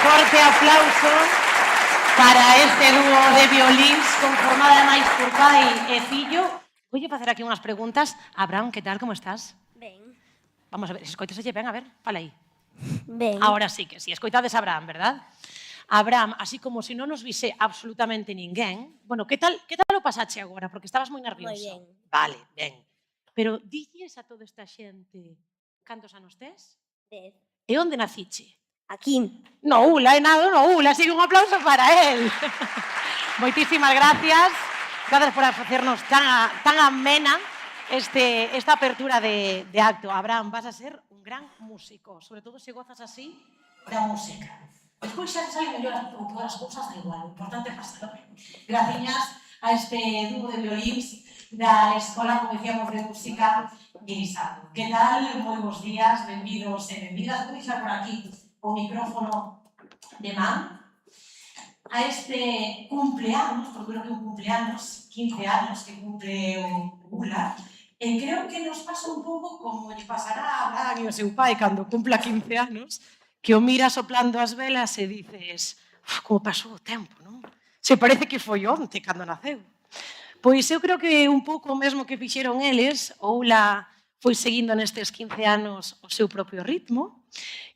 forte aplauso para este dúo de violíns conformado ademais por pai e fillo. Voulle facer aquí unhas preguntas. Abraham, que tal, como estás? Ben. Vamos a ver, se escoitas lle ben, a ver, fala aí. Ben. Ahora sí que sí, escoitades a Abraham, verdad? Abraham, así como se non nos vise absolutamente ninguén, bueno, que tal o pasache agora? Porque estabas moi nervioso. Moi ben. Vale, ben. Pero dilles a toda esta xente cantos anos tes? 10. E onde naciche? Aquí. No ULA, nada, no ULA, así que un aplauso para él. Moitísimas gracias. Gracias por facernos tan amena esta apertura de acto. Abraham, vas a ser un gran músico, sobre todo se gozas así da música. Despois xa salen mellor todas as cousas, da igual, o importante é pasar ben. Gracias a este dúo de violíns da Escola, como decíamos, de Música Guirisado. Que tal? Moi bons días, benvidos e benvidas. Vou deixar por aquí o micrófono de man a este cumpleaños, porque creo que un cumpleaños, 15 anos que cumple o ULA, e creo que nos pasa un pouco como lle pasará a Abraham e o seu pai cando cumpla 15 anos, que o mira soplando as velas e dices, como pasou o tempo, non? Se parece que foi onte cando naceu. Pois eu creo que un pouco o mesmo que fixeron eles, o ULA foi seguindo nestes 15 anos o seu propio ritmo,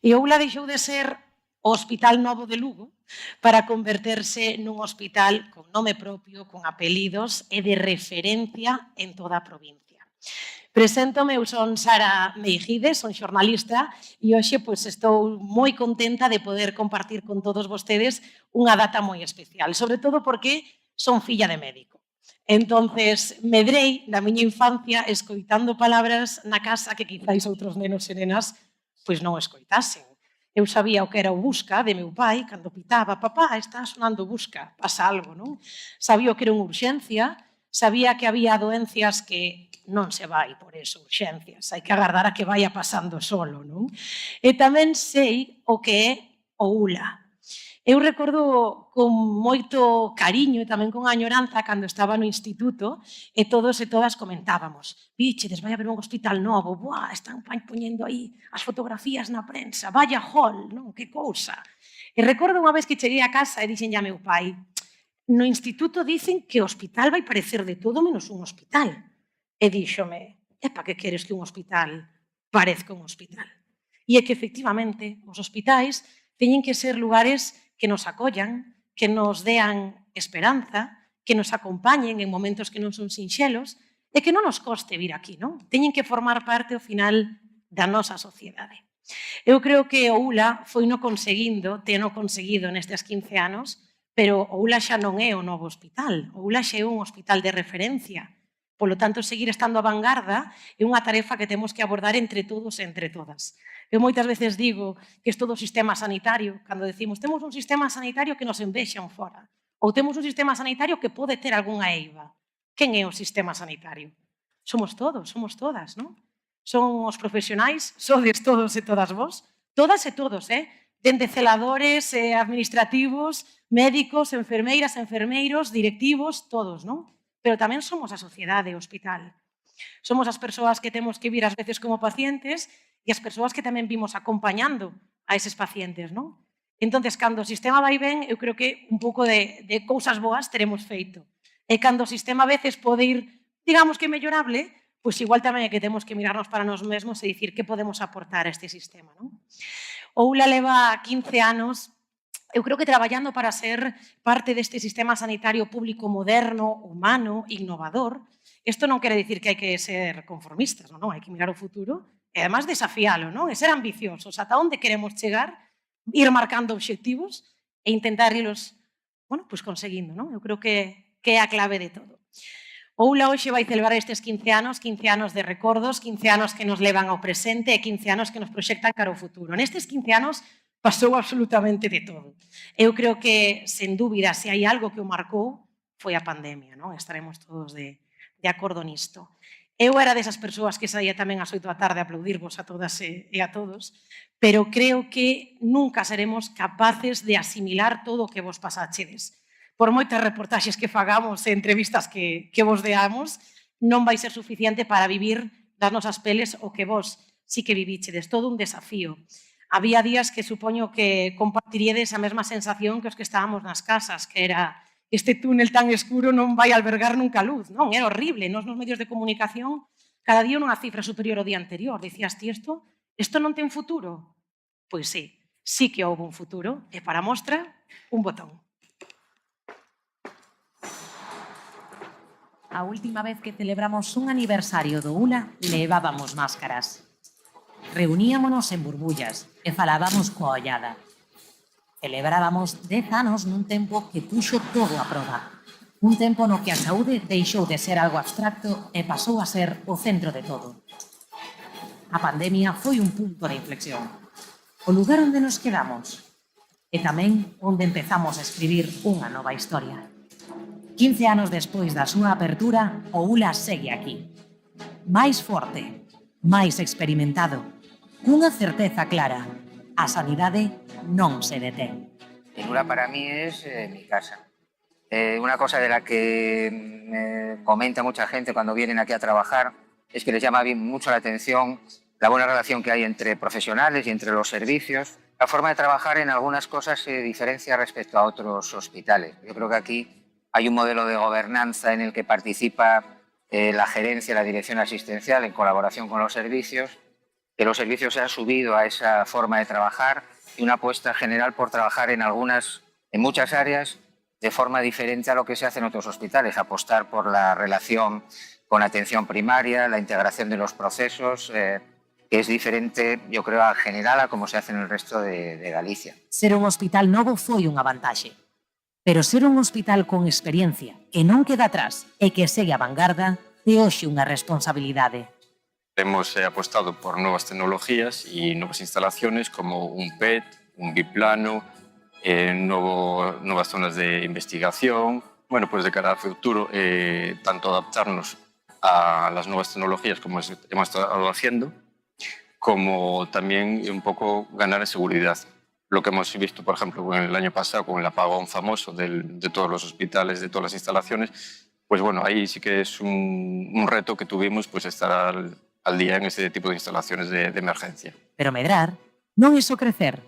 e o ULA deixou de ser o Hospital Novo de Lugo para converterse nun hospital con nome propio, con apelidos e de referencia en toda a provincia. Preséntome, eu son Sara Meijides, son xornalista e hoxe estou moi contenta de poder compartir con todos vostedes unha data moi especial, sobre todo porque son filla de médico. Entonces, medrei na miña infancia escoitando palabras na casa que quizáis outros nenos e nenas non escoitasen. Eu sabía o que era o busca de meu pai, cando pitaba, papá, está sonando busca, pasa algo, non? Sabía o que era unha urxencia, sabía que había doencias que non se vai por eso, urxencias, hai que agardar a que vaya pasando solo, non? E tamén sei o que é o ULA. Eu recordo con moito cariño e tamén con añoranza cando estaba no instituto e todos e todas comentábamos, vichedes, vai haber un hospital novo, buah, están poñendo aí as fotografías na prensa, vaya hall, non? Que cousa. E recordo unha vez que cheguei a casa e dixen a meu pai, no instituto dicen que o hospital vai parecer de todo menos un hospital. E díxome, epa, que queres que un hospital parezca un hospital? E é que, efectivamente, os hospitais teñen que ser lugares que nos acollan, que nos dean esperanza, que nos acompañen en momentos que non son sinxelos e que non nos coste vir aquí, non? Teñen que formar parte, ao final, da nosa sociedade. Eu creo que o ULA foi no conseguindo, teno conseguido nestes 15 anos, pero o ULA xa non é o novo hospital, o ULA xa é un hospital de referencia. Polo tanto, seguir estando a vanguarda é unha tarefa que temos que abordar entre todos e entre todas. Eu moitas veces digo que es todo o sistema sanitario, cando decimos temos un sistema sanitario que nos envexan fora, ou temos un sistema sanitario que pode ter algunha eiva. Quen é o sistema sanitario? Somos todos, somos todas, non? Son os profesionais, sodes todos e todas vos, todas e todos, dende celadores, administrativos, médicos, enfermeiras, enfermeiros, directivos, todos, non? Pero tamén somos a sociedade, o hospital. Somos as persoas que temos que vir ás veces como pacientes e as persoas que tamén vimos acompañando a eses pacientes, non? Entón, cando o sistema vai ben, eu creo que un pouco de cousas boas teremos feito. E cando o sistema a veces pode ir, digamos que mellorable, pois igual tamén é que temos que mirarnos para nós mesmos e dicir que podemos aportar a este sistema, non? O ULA leva 15 anos, eu creo que traballando para ser parte deste sistema sanitario público moderno, humano, innovador. Isto non quere dicir que hai que ser conformistas, non? Hai que mirar o futuro e, además, desafiálo, non? E ser ambiciosos. Ata onde queremos chegar, ir marcando obxectivos e intentar irlos, conseguindo, non? Eu creo que é a clave de todo. O ULA hoxe vai celebrar estes 15 anos de recordos, 15 anos que nos levan ao presente e 15 anos que nos proxectan cara ao futuro. Nestes 15 anos pasou absolutamente de todo. Eu creo que, sen dúbida, se hai algo que o marcou, foi a pandemia, non? Estaremos todos de acordo nisto. Eu era desas persoas que saía tamén ás 8 da tarde a aplaudirvos a todas e a todos, pero creo que nunca seremos capaces de asimilar todo o que vos pasachedes. Por moitas reportaxes que fagamos e entrevistas que vos deamos, non vai ser suficiente para vivir das nosas peles o que vos sí que vivichedes. Todo un desafío. había días que supoño que compartiríades a mesma sensación que os que estábamos nas casas, que era este túnel tan escuro non vai albergar nunca luz, non? Era horrible, nos medios de comunicación cada día unha cifra superior ao día anterior. Dicías, ti, isto non ten futuro? Pois sí que houve un futuro, e para mostra, un botón. A última vez que celebramos un aniversario do ULA, levábamos máscaras. Reuníamonos en burbullas e falábamos coa ollada. Celebrábamos 10 anos nun tempo que puxo todo a proba. Un tempo no que a saúde deixou de ser algo abstracto e pasou a ser o centro de todo. A pandemia foi un punto de inflexión. O lugar onde nos quedamos e tamén onde empezamos a escribir unha nova historia. 15 anos despois da súa apertura, o ULA segue aquí. Máis forte, máis experimentado, cunha certeza clara. A sanidade non se detén. El ULA para mí es mi casa. Una cosa de la que me comenta mucha gente cuando vienen aquí a trabajar es que les llama mucho la atención la buena relación que hay entre profesionales y entre los servicios. La forma de trabajar en algunas cosas se diferencia respecto a otros hospitales. Yo creo que aquí hay un modelo de gobernanza en el que participa la gerencia, la dirección asistencial en colaboración con los servicios, que los servicios se han subido a esa forma de trabajar y una apuesta general por trabajar en muchas áreas de forma diferente a lo que se hace en otros hospitales, apostar por la relación con atención primaria, la integración de los procesos, que es diferente, yo creo, en general a como se hace en el resto de Galicia. Ser un hospital novo foi unha vantaxe, pero ser un hospital con experiencia que non queda atrás e que segue a vanguarda é hoxe unha responsabilidade. Hemos apostado por nuevas tecnologías y nuevas instalaciones como un PET, un biplano, nuevas zonas de investigación. Bueno, pues de cara al futuro, tanto adaptarnos a las nuevas tecnologías como hemos estado haciendo, como también un poco ganar en seguridad. Lo que hemos visto, por ejemplo, el año pasado con el apagón famoso de todos los hospitales, de todas las instalaciones, pues bueno, ahí sí que es un reto que tuvimos, pues estar al día en ese tipo de instalaciones de emergencia. Pero medrar non é só crecer,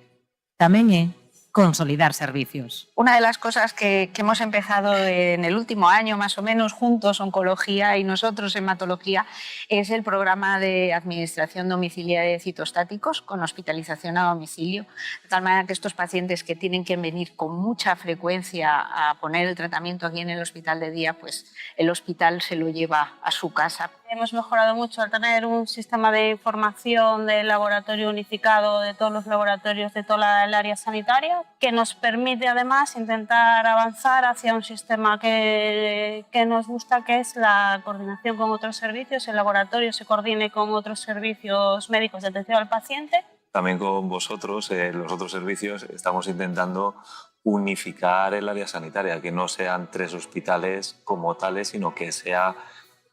tamén é consolidar servicios. Una de las cosas que hemos empezado en el último año, más o menos, juntos, oncología y nosotros, hematología, es el programa de administración domiciliaria de citostáticos con hospitalización a domicilio, de tal manera que estos pacientes que tienen que venir con mucha frecuencia a poner el tratamiento aquí en el hospital de día, pues el hospital se lo lleva a su casa. Hemos mejorado mucho al tener un sistema de información del laboratorio unificado de todos los laboratorios de toda el área sanitaria, que nos permite además intentar avanzar hacia un sistema que nos gusta, que es la coordinación con otros servicios. El laboratorio se coordine con otros servicios médicos de atención al paciente. También con vosotros, los otros servicios, estamos intentando unificar el área sanitaria, que no sean 3 hospitales como tales, sino que sea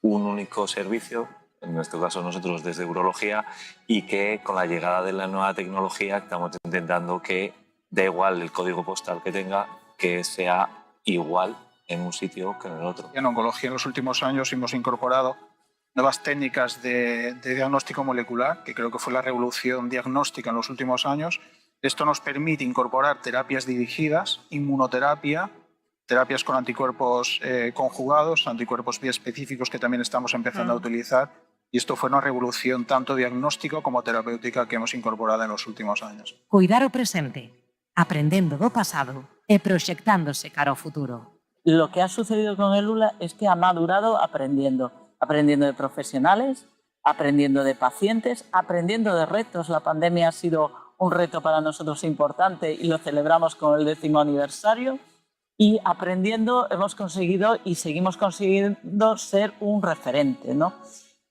un único servicio, en nuestro caso nosotros desde urología, y que con la llegada de la nueva tecnología estamos intentando que da igual el código postal que tenga, que sea igual en un sitio que en el otro. En oncología en los últimos años hemos incorporado nuevas técnicas de diagnóstico molecular, que creo que fue la revolución diagnóstica en los últimos años. Esto nos permite incorporar terapias dirigidas, inmunoterapia, terapias con anticuerpos conjugados, anticuerpos biespecíficos que también estamos empezando a utilizar. Y esto fue una revolución tanto diagnóstica como terapéutica que hemos incorporado en los últimos años. Cuidar o presente, aprendendo do pasado e proxectándose cara ao futuro. Lo que ha sucedido con el ULA es que ha madurado aprendiendo de profesionales, aprendiendo de pacientes, aprendiendo de retos. La pandemia ha sido un reto para nosotros importante y lo celebramos con el 10º aniversario. Y aprendiendo hemos conseguido y seguimos consiguiendo ser un referente, ¿no?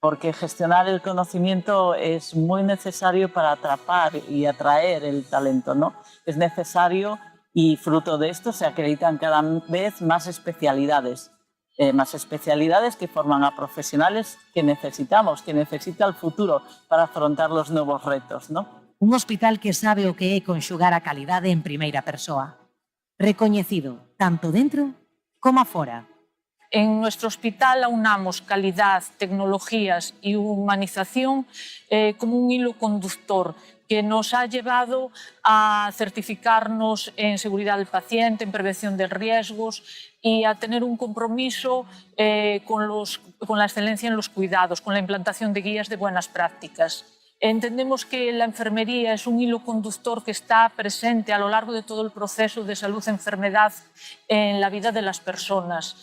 Porque gestionar el conocimiento es muy necesario para atrapar y atraer el talento, ¿no? Es necesario y fruto de esto se acreditan cada vez más especialidades que forman a profesionales que necesitamos, que necesita el futuro para afrontar los nuevos retos, ¿no? Un hospital que sabe o que é conxugar a calidade en primeira persoa. Recoñecido tanto dentro como afuera. En nuestro hospital aunamos calidad, tecnologías y humanización como un hilo conductor que nos ha llevado a certificarnos en seguridad del paciente, en prevención de riesgos y a tener un compromiso con la excelencia en los cuidados, con la implantación de guías de buenas prácticas. Entendemos que la enfermería es un hilo conductor que está presente a lo largo de todo el proceso de salud-enfermedad en la vida de las personas.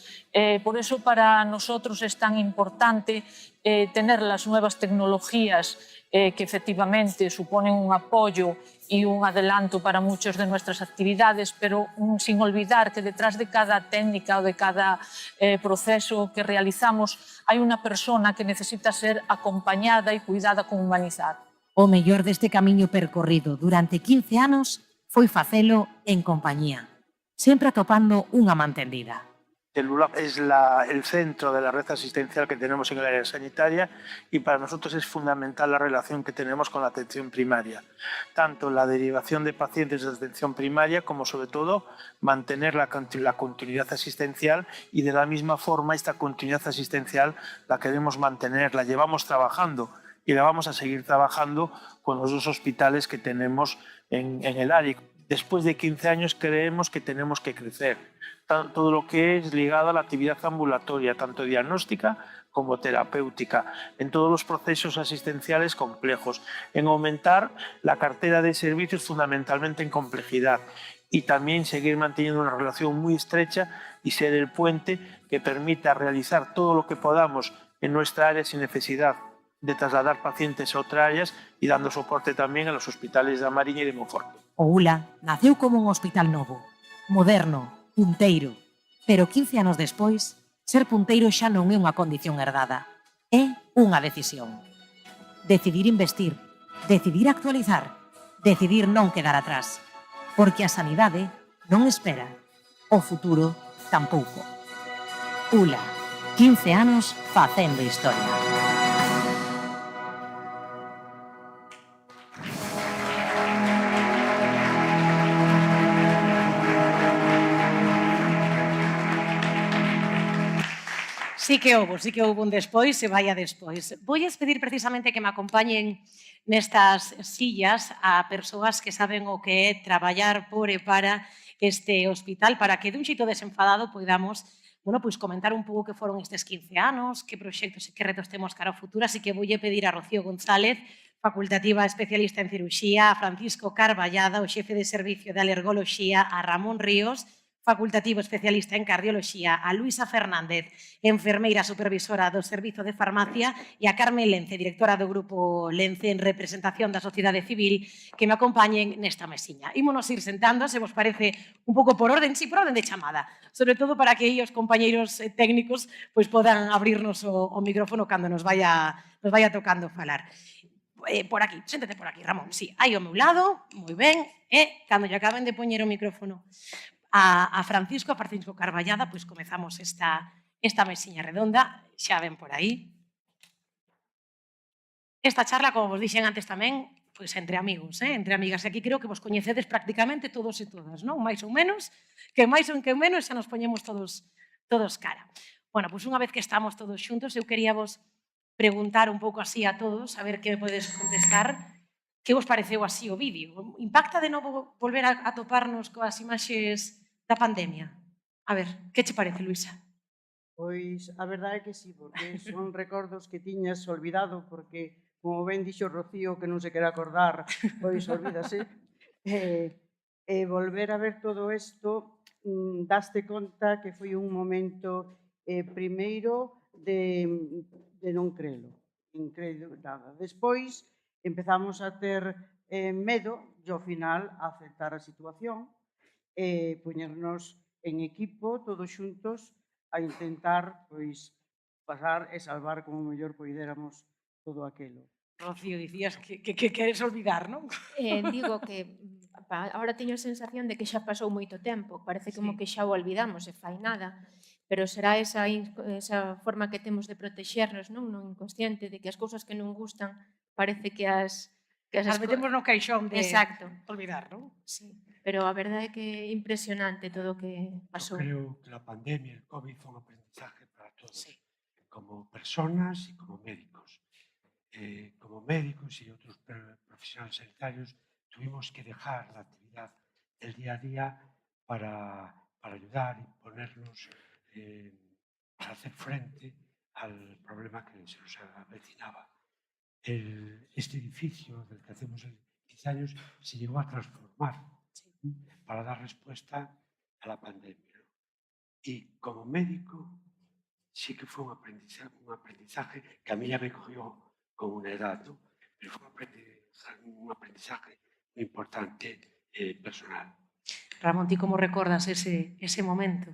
Por eso para nosotros es tan importante tener las nuevas tecnologías que efectivamente suponen un apoyo y un adelanto para muchas de nuestras actividades, pero sin olvidar que detrás de cada técnica o de cada proceso que realizamos hai unha persona que necesita ser acompañada e cuidada con humanidade. O mellor deste camiño percorrido durante 15 anos foi facelo en compañía, sempre atopando unha mantendida. El ULA es el centro de la red asistencial que tenemos en el área sanitaria y para nosotros es fundamental la relación que tenemos con la atención primaria, tanto la derivación de pacientes de atención primaria como sobre todo mantener la continuidad asistencial y de la misma forma esta continuidad asistencial la queremos mantener, la llevamos trabajando y la vamos a seguir trabajando con los 2 hospitales que tenemos en el área. Después de 15 años creemos que tenemos que crecer. Todo lo que es ligado a la actividad ambulatoria, tanto diagnóstica como terapéutica, en todos los procesos asistenciales complejos, en aumentar la cartera de servicios fundamentalmente en complejidad y también seguir manteniendo una relación muy estrecha y ser el puente que permita realizar todo lo que podamos en nuestra área sin necesidad de trasladar pacientes a otras áreas y dando soporte también a los hospitales de Mariña y de Monforte. O ULA naceu como un hospital novo, moderno, punteiro, pero 15 anos despois, ser punteiro xa non é unha condición herdada, é unha decisión. Decidir investir, decidir actualizar, decidir non quedar atrás, porque a sanidade non espera, o futuro tampouco. ULA, 15 anos facendo historia. Sí que houve un despois e vaya despois. Voulles pedir precisamente que me acompañen nestas sillas a persoas que saben o que é traballar por e para este hospital, para que dun xeito desenfadado poidamos comentar un pouco que foron estes 15 anos, que proxectos e que retos temos cara ao futuro, así que voulle pedir a Rocío González, facultativa especialista en cirurxía, a Francisco Carballada, o xefe de servicio de alergoloxía, a Ramón Ríos, facultativo especialista en cardioloxía, a Luisa Fernández, enfermeira supervisora do Servizo de Farmacia, e a Carmen Lence, directora do Grupo Lence en representación da sociedade civil, que me acompañen nesta mesiña. Ímonos ir sentando, se vos parece, un pouco por orden, sí, por orden de chamada, sobre todo para que os compañeiros técnicos podan abrirnos o micrófono cando nos vaya tocando falar. Por aquí, séntate por aquí, Ramón, sí, aí ao meu lado, moi ben, e cando lle acaben de poñer o micrófono a Francisco Carballada, pois comezamos esta mesiña redonda, xa ven por aí. Esta charla, como vos dixen antes tamén, pois entre amigos, entre amigas. Aquí creo que vos coñecedes prácticamente todos e todas, non? Mais ou menos, que máis ou que menos xa nos poñemos todos cara. Bueno, pois unha vez que estamos todos xuntos, eu quería vos preguntar un pouco así a todos, a ver que me podes contestar, que vos pareceu así o vídeo? Impacta de novo volver a toparnos coas imaxes da pandemia? A ver, que che parece, Luisa? Pois a verdade é que sí, porque son recordos que tiñas olvidado, porque, como ben dixo Rocío, que non se quere acordar, pois olvídase. Volver a ver todo isto, daste conta que foi un momento, primeiro, de non crelo, nada. Despois, empezamos a ter medo, e ao final, a aceptar a situación, poñernos en equipo, todos xuntos, a intentar pasar e salvar como mellor poidéramos todo aquilo. Rocío, dicías que queres olvidar, non? Digo que ahora teño a sensación de que xa pasou moito tempo, parece como que xa o olvidamos e fai nada, pero será esa forma que temos de protexernos, non? No inconsciente, de que as cousas que non gustan parece que as metemos no caixón de olvidar, non? Sí, pero a verdade é que é impresionante todo o que pasou. Creo que a pandemia, el COVID, foi un aprendizaje para todos, como personas e como médicos. como médicos y otros profesionales sanitarios tuvimos que dejar la actividad del día a día para ayudar y ponernos para hacer frente al problema que se nos avecinaba. Este edificio del que hacemos 15 años se llegó a transformar para dar respuesta a la pandemia. Y como médico sí que fue un aprendizaje que a mí ya me cogió con una edad, ¿no? Pero fue un aprendizaje muy importante personal. Ramón, ti como recordas ese momento?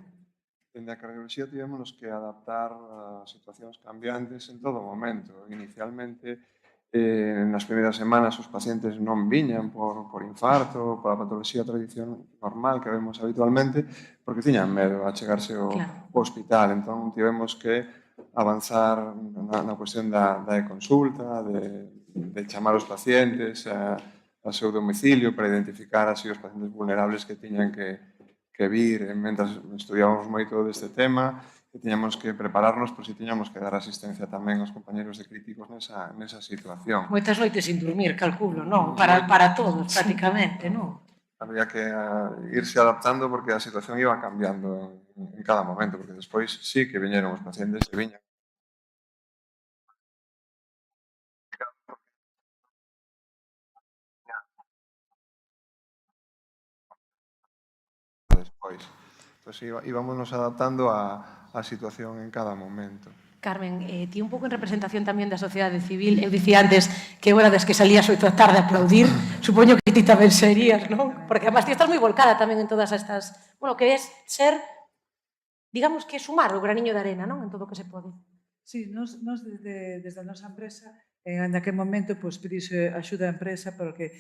Dende a cardioloxía tivemos que adaptar a situacións cambiantes en todo momento. Inicialmente, nas primeiras semanas os pacientes non viñan por infarto, pola patoloxía tradicional normal que vemos habitualmente, porque tiñan medo a chegarse ao hospital. Entón, tivemos que avanzar na cuestión da e-consulta, de chamar os pacientes ao seu domicilio para identificar así os pacientes vulnerables que tiñan que vir mentras estudiábamos moito deste tema e tiñamos que prepararnos por si tiñamos que dar asistencia tamén aos compañeros de críticos nesa situación. Moitas noites sin dormir, calculo, non? Para todos, prácticamente, non? Había que irse adaptando porque a situación iba cambiando en cada momento, porque despois sí que viñeron os pacientes e viñan despois. Entón, íbamos adaptando a situación en cada momento. Carmen, ti un pouco en representación tamén da sociedade civil, eu dicía antes que hora das que salías 8 da tarde a aplaudir, supoño que ti tamén serías, non? Porque además ti estás moi volcada tamén en todas estas, bueno, que es ser, digamos que sumar o graniño de arena, non? En todo o que se pode. Sí, nos desde a nosa empresa, en aquel momento, pedise axuda á empresa porque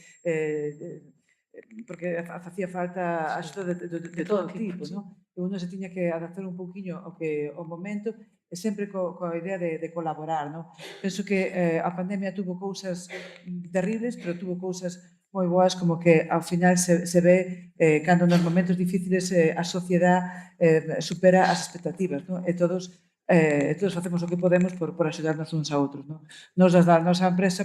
facía falta axuda de todo tipo, non? E uno se tiña que adaptar un pouquiño ao momento e sempre coa idea de colaborar, non? Penso que a pandemia tuvo cousas terribles, pero tuvo cousas moi boas, como que ao final se ve cando nos momentos difíciles a sociedade supera as expectativas, non? E todos facemos o que podemos por axudarnos uns a outros, non? Nos da nosa empresa,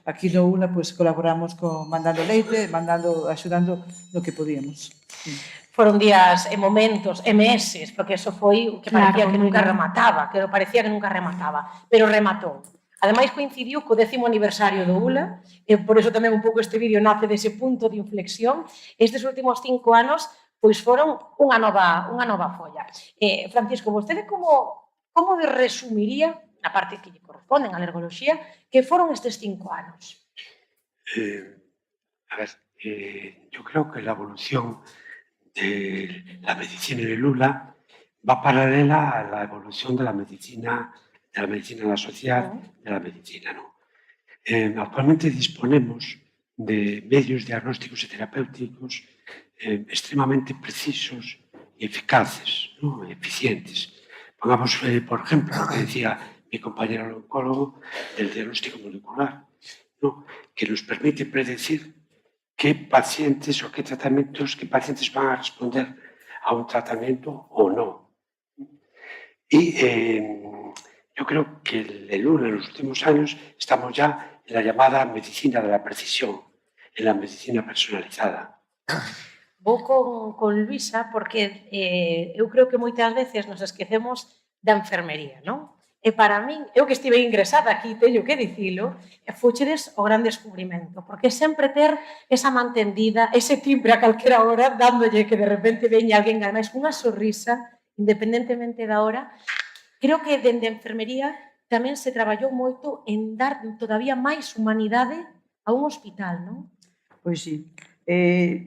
aquí no UNA colaboramos mandando leite, axudando no que podíamos. Foron días e momentos e meses, porque eso foi o que parecía que nunca remataba, pero rematou. Ademais, coincidiu co 10º aniversario do ULA, e por eso tamén un pouco este vídeo nace dese punto de inflexión. Estes últimos 5 anos foron unha nova folla. Francisco, vostede como resumiría, a parte que lle corresponden a alergoloxía, que foron estes 5 anos? Yo creo que la evolución de la medicina en el ULA va paralela a la evolución de la medicina en la sociedad, de la medicina, ¿no? Actualmente disponemos de medios diagnósticos y terapéuticos extremadamente precisos y eficaces, ¿no? Eficientes. Pongamos, por ejemplo, lo que decía mi compañero oncólogo del diagnóstico molecular, ¿no? Que nos permite predecir qué pacientes o qué pacientes van a responder a un tratamiento o no. Y yo creo que el ULA en los últimos años estamos ya en la llamada medicina de la precisión, en la medicina personalizada. Vou con Luisa porque eu creo que moitas veces nos esquecemos da enfermería, non? E para min, eu que estive ingresada aquí, teño que dicilo, fochedes o gran descubrimento, porque sempre ter esa man tendida, ese timbre a calquera hora, dándolle que de repente veña alguén, ademais, cunha sonrisa, independentemente da hora, creo que dende a enfermería tamén se traballou moito en dar todavía máis humanidade a un hospital, non? Pois sí.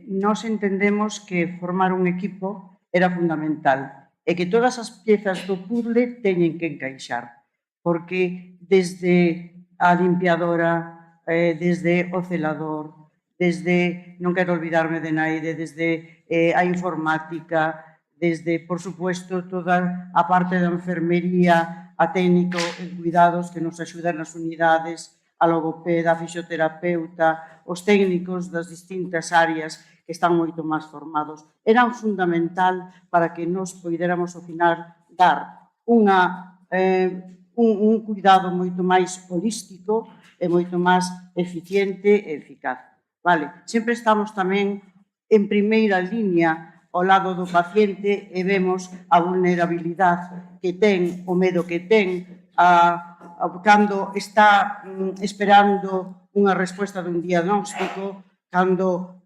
Nós entendemos que formar un equipo era fundamental e que todas as piezas do puzzle teñen que encaixar, porque desde a limpiadora, desde o celador, desde, non quero olvidarme de naide, desde a informática, desde, por supuesto, toda a parte da enfermería, a técnico en cuidados que nos axudan nas unidades, a logopeda, a fisioterapeuta, os técnicos das distintas áreas que están moito máis formados. Eran fundamental para que nos poidéramos, ao final, dar un cuidado moito máis holístico e moito máis eficiente e eficaz. Vale, sempre estamos tamén en primeira liña ao lado do paciente e vemos a vulnerabilidade que ten, o medo que ten, cando está esperando unha resposta dun diagnóstico, cando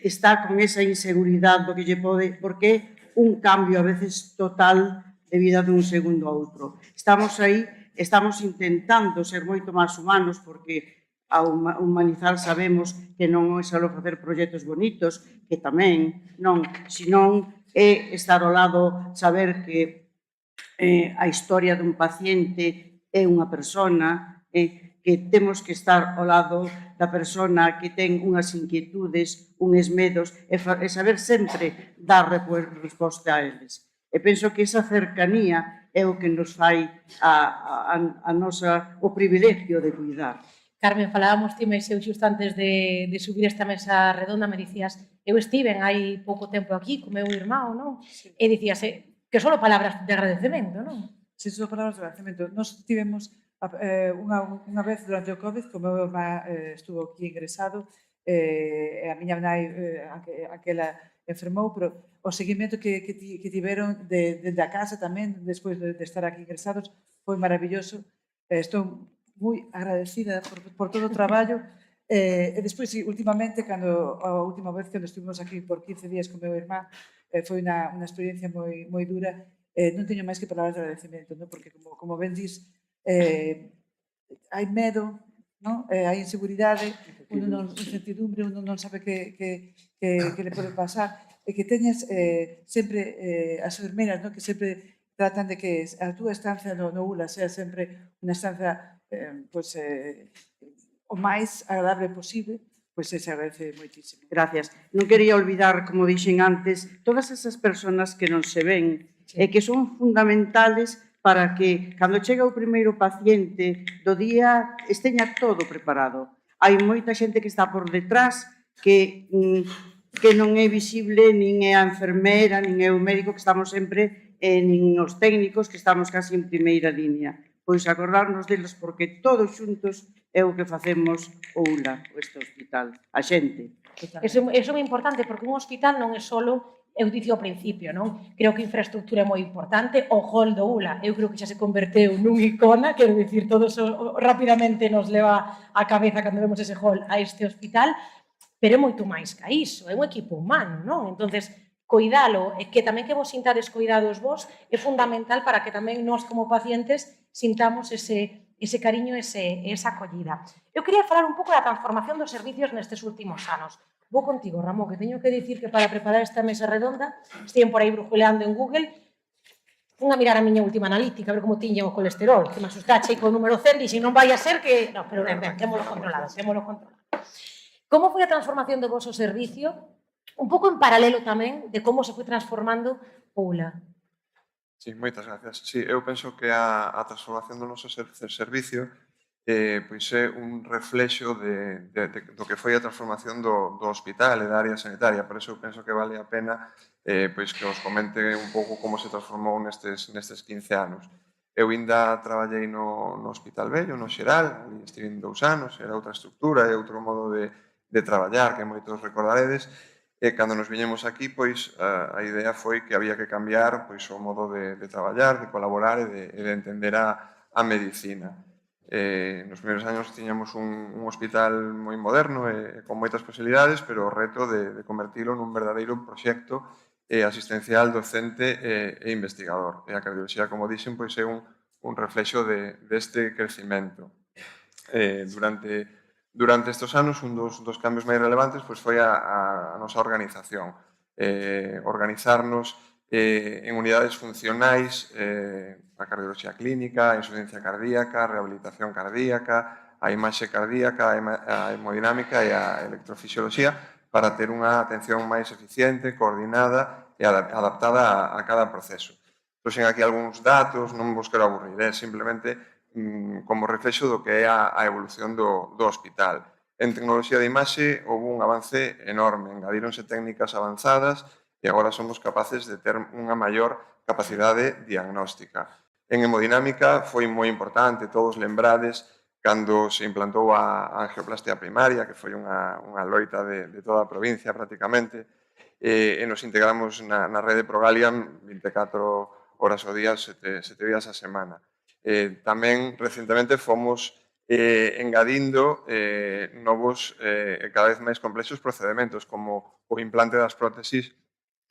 está con esa inseguridade do que lle pode, porque un cambio a veces total de vida dun segundo a outro. Estamos aí, estamos intentando ser moito máis humanos porque ao humanizar sabemos que non é só facer proxectos bonitos, que tamén non, senón é estar ao lado, saber que a historia dun paciente é unha persona, que temos que estar ao lado da persona que ten unhas inquietudes, uns medos, e saber sempre dar resposta a eles. E penso que esa cercanía é o que nos fai o privilegio de cuidar. Carmen, falábamos ti máis eu xusto antes de subir esta mesa redonda, me dicías, eu estiven hai pouco tempo aquí co meu irmão, non? E dicías que só palabras de agradecemento, non? Si, só palabras de agradecemento. Nos tivemos unha vez durante o COVID, como meu irmán estuvo aquí ingresado, e a miña nai, aquela enfermou, pero o seguimento que tiveron desde a casa tamén, despois de estar aquí ingresados, foi maravilloso. Estou moi agradecida por todo o traballo. E despois, últimamente, a última vez que estuvimos aquí por 15 días con meu irmán, foi unha experiencia moi dura. Non teño máis que palabras de agradecemento, porque, como ben dís, hai medo, hai inseguridade, incertidumbre, uno non sabe que le pode pasar, e que teñas sempre as enfermeras que sempre tratan de que a túa estancia no ULA sea sempre unha estancia o máis agradable posible, pois se agradece moitísimo. Gracias. Non quería olvidar, como dixen antes, todas esas persoas que non se ven e que son fundamentales para que, cando chega o primeiro paciente do día, esteña todo preparado. Hai moita xente que está por detrás que non é visible, nin é a enfermera, nin é o médico, que estamos sempre, nin os técnicos, que estamos casi en primeira línea. Pois acordarnos deles, porque todos xuntos é o que facemos o ULA, este hospital, a xente. Eso é moi importante, porque un hospital non é só, eu dixo ao principio, non? Creo que a infraestructura é moi importante, o hall do ULA, eu creo que xa se converteu nun icona, quero dicir, todo eso rapidamente nos leva a cabeza cando vemos ese hall a este hospital, pero é moito máis que iso, é un equipo humano, non? Entonces, coidalo, e que tamén que vos sintades coidados vos, é fundamental para que tamén nós como pacientes sintamos ese cariño, esa acollida. Eu quería falar un pouco da transformación dos servicios nestes últimos anos. Vou contigo, Ramón, que teño que dicir que para preparar esta mesa redonda, estiven por aí brujuleando en Google, fun a mirar a miña última analítica, a ver como tiña o colesterol, que me asustache co número 100, dixen, non vai a ser que... Non, pero ben, témolo controlado. Como foi a transformación do vosso servicio? Un pouco en paralelo tamén de como se foi transformando o ULA. Sí, moitas gracias. Sí, eu penso que a transformación do noso servicio pois é un reflexo do que foi a transformación do hospital e da área sanitaria. Por eso eu penso que vale a pena pois que os comente un pouco como se transformou nestes 15 anos. Eu ainda traballei no Hospital Vello, no Xeral, ali estive 2 anos, era outra estructura e outro modo de traballar, que moitos recordaredes. E cando nos viñemos aquí, pois a idea foi que había que cambiar pois o modo de traballar, de colaborar e de entender a medicina. Nos primeiros anos tiñamos un hospital moi moderno e con moitas posibilidades, pero o reto de convertilo nun verdadeiro proxecto asistencial, docente e investigador. E a cardioloxía, como dixen, pois é un reflexo deste crecimento. Durante estes anos, un dos cambios máis relevantes foi a nosa organización. Organizarnos en unidades funcionais, a cardioloxía clínica, a insuficiencia cardíaca, a rehabilitación cardíaca, a imaxe cardíaca, a hemodinámica e a electrofisioloxía para ter unha atención máis eficiente, coordinada e adaptada a cada proceso. Trouxen aquí algúns datos, non vos quero aburrir, simplemente como reflexo do que é a evolución do hospital. En tecnoloxía de imaxe houve un avance enorme, engadíronse técnicas avanzadas e agora somos capaces de ter unha maior capacidade diagnóstica. En hemodinámica foi moi importante, todos lembrades cando se implantou a angioplastia primaria, que foi unha loita de toda a provincia prácticamente, e nos integramos na rede Progalia 24 horas ao día, 7 días a semana. Tamén, recentemente, fomos engadindo novos e cada vez máis complexos procedementos, como o implante das prótesis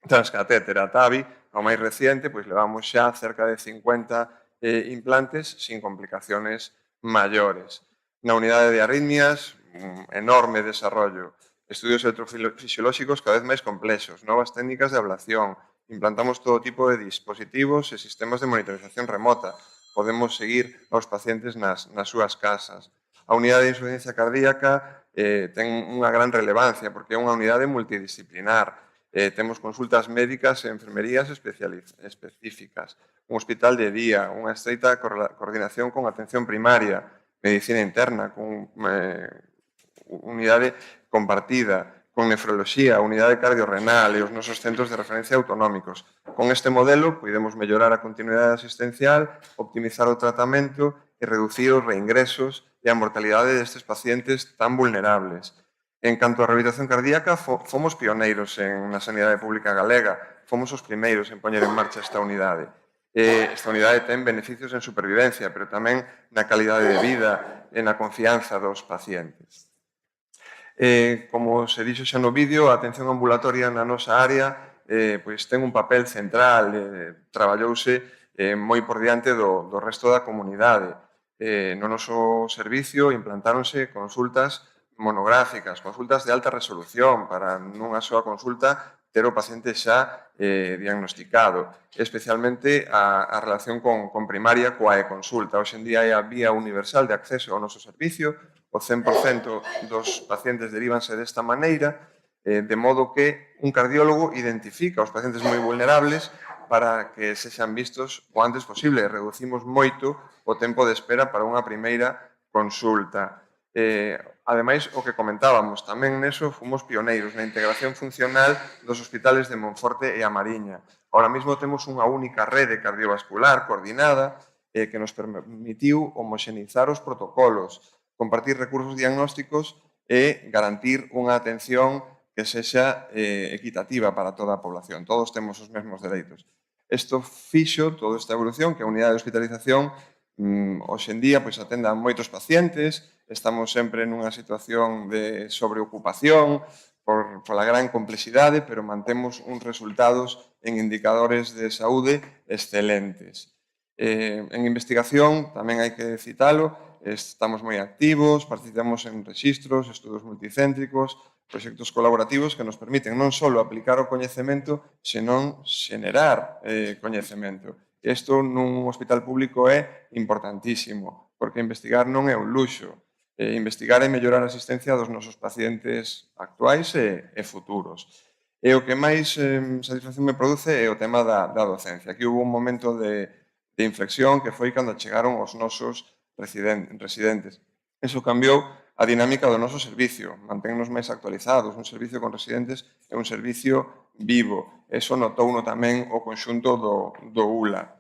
transcatétera TAVI, ao máis reciente, pois levamos xa cerca de 50 implantes sin complicaciones maiores. Na unidade de arritmias, un enorme desarrollo. Estudios electrofisiolóxicos cada vez máis complexos, novas técnicas de ablación, implantamos todo tipo de dispositivos e sistemas de monitorización remota. Podemos seguir aos pacientes nas súas casas. A unidade de insuficiencia cardíaca ten unha gran relevancia porque é unha unidade multidisciplinar. Temos consultas médicas e enfermerías específicas, un hospital de día, unha estreita coordinación con atención primaria, medicina interna, con unidade compartida, con nefroloxía, unidade cardiorrenal e os nosos centros de referencia autonómicos. Con este modelo, podemos mellorar a continuidade asistencial, optimizar o tratamento e reducir os reingresos e a mortalidade destes pacientes tan vulnerables. En canto á rehabilitación cardíaca, fomos pioneiros na sanidade pública galega, fomos os primeiros en poñer en marcha esta unidade. Esta unidade ten beneficios en supervivencia, pero tamén na calidade de vida e na confianza dos pacientes. Como se dixo xa no vídeo, a atención ambulatoria na nosa área pois ten un papel central, traballouse moi por diante do resto da comunidade. No noso servicio implantáronse consultas monográficas, consultas de alta resolución para nunha soa consulta ter o paciente xa diagnosticado, especialmente a relación con primaria coa e-consulta. Hoxe en día é a vía universal de acceso ao noso servicio, o 100% dos pacientes derivanse desta maneira, de modo que un cardiólogo identifica os pacientes moi vulnerables para que sexan vistos o antes posible. Reducimos moito o tempo de espera para unha primeira consulta. Ademais, o que comentábamos, tamén neso fomos pioneiros na integración funcional dos hospitales de Monforte e a Mariña. Ahora mesmo temos unha única rede cardiovascular coordinada que nos permitiu homoxenizar os protocolos, compartir recursos diagnósticos e garantir unha atención que sexa equitativa para toda a población. Todos temos os mesmos dereitos. Isto fixo toda esta evolución que a unidade de hospitalización hoxe en día atenda a moitos pacientes, estamos sempre nunha situación de sobreocupación pola gran complexidade, pero mantemos uns resultados en indicadores de saúde excelentes. En investigación, tamén hai que citalo, estamos moi activos, participamos en registros, estudos multicéntricos, proxectos colaborativos que nos permiten non só aplicar o coñecemento, senón xenerar coñecemento. Isto nun hospital público é importantísimo, porque investigar non é un luxo. Investigar é mellorar a asistencia dos nosos pacientes actuais e futuros. E o que máis satisfacción me produce é o tema da docencia. Aquí hubo un momento de inflexión que foi cando chegaron os nosos residentes. Eso cambiou a dinámica do noso servicio, manténnos máis actualizados, un servicio con residentes é un servicio vivo. Eso notouno tamén o conxunto do ULA.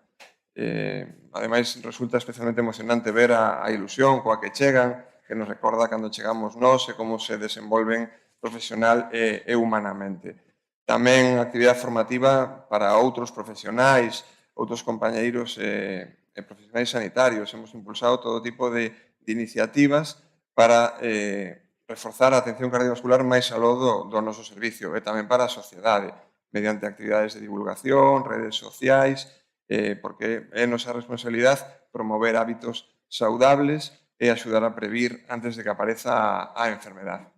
Ademais, resulta especialmente emocionante ver a ilusión coa que chegan, que nos recorda cando chegamos nós e como se desenvolven profesional e humanamente. Tamén actividade formativa para outros profesionais, outros compañeiros e profesionais sanitarios. Hemos impulsado todo tipo de iniciativas para reforzar a atención cardiovascular máis aló do noso servicio e tamén para a sociedade, mediante actividades de divulgación, redes sociais, porque é nosa responsabilidade promover hábitos saudables e axudar a previr antes de que apareza a enfermedade.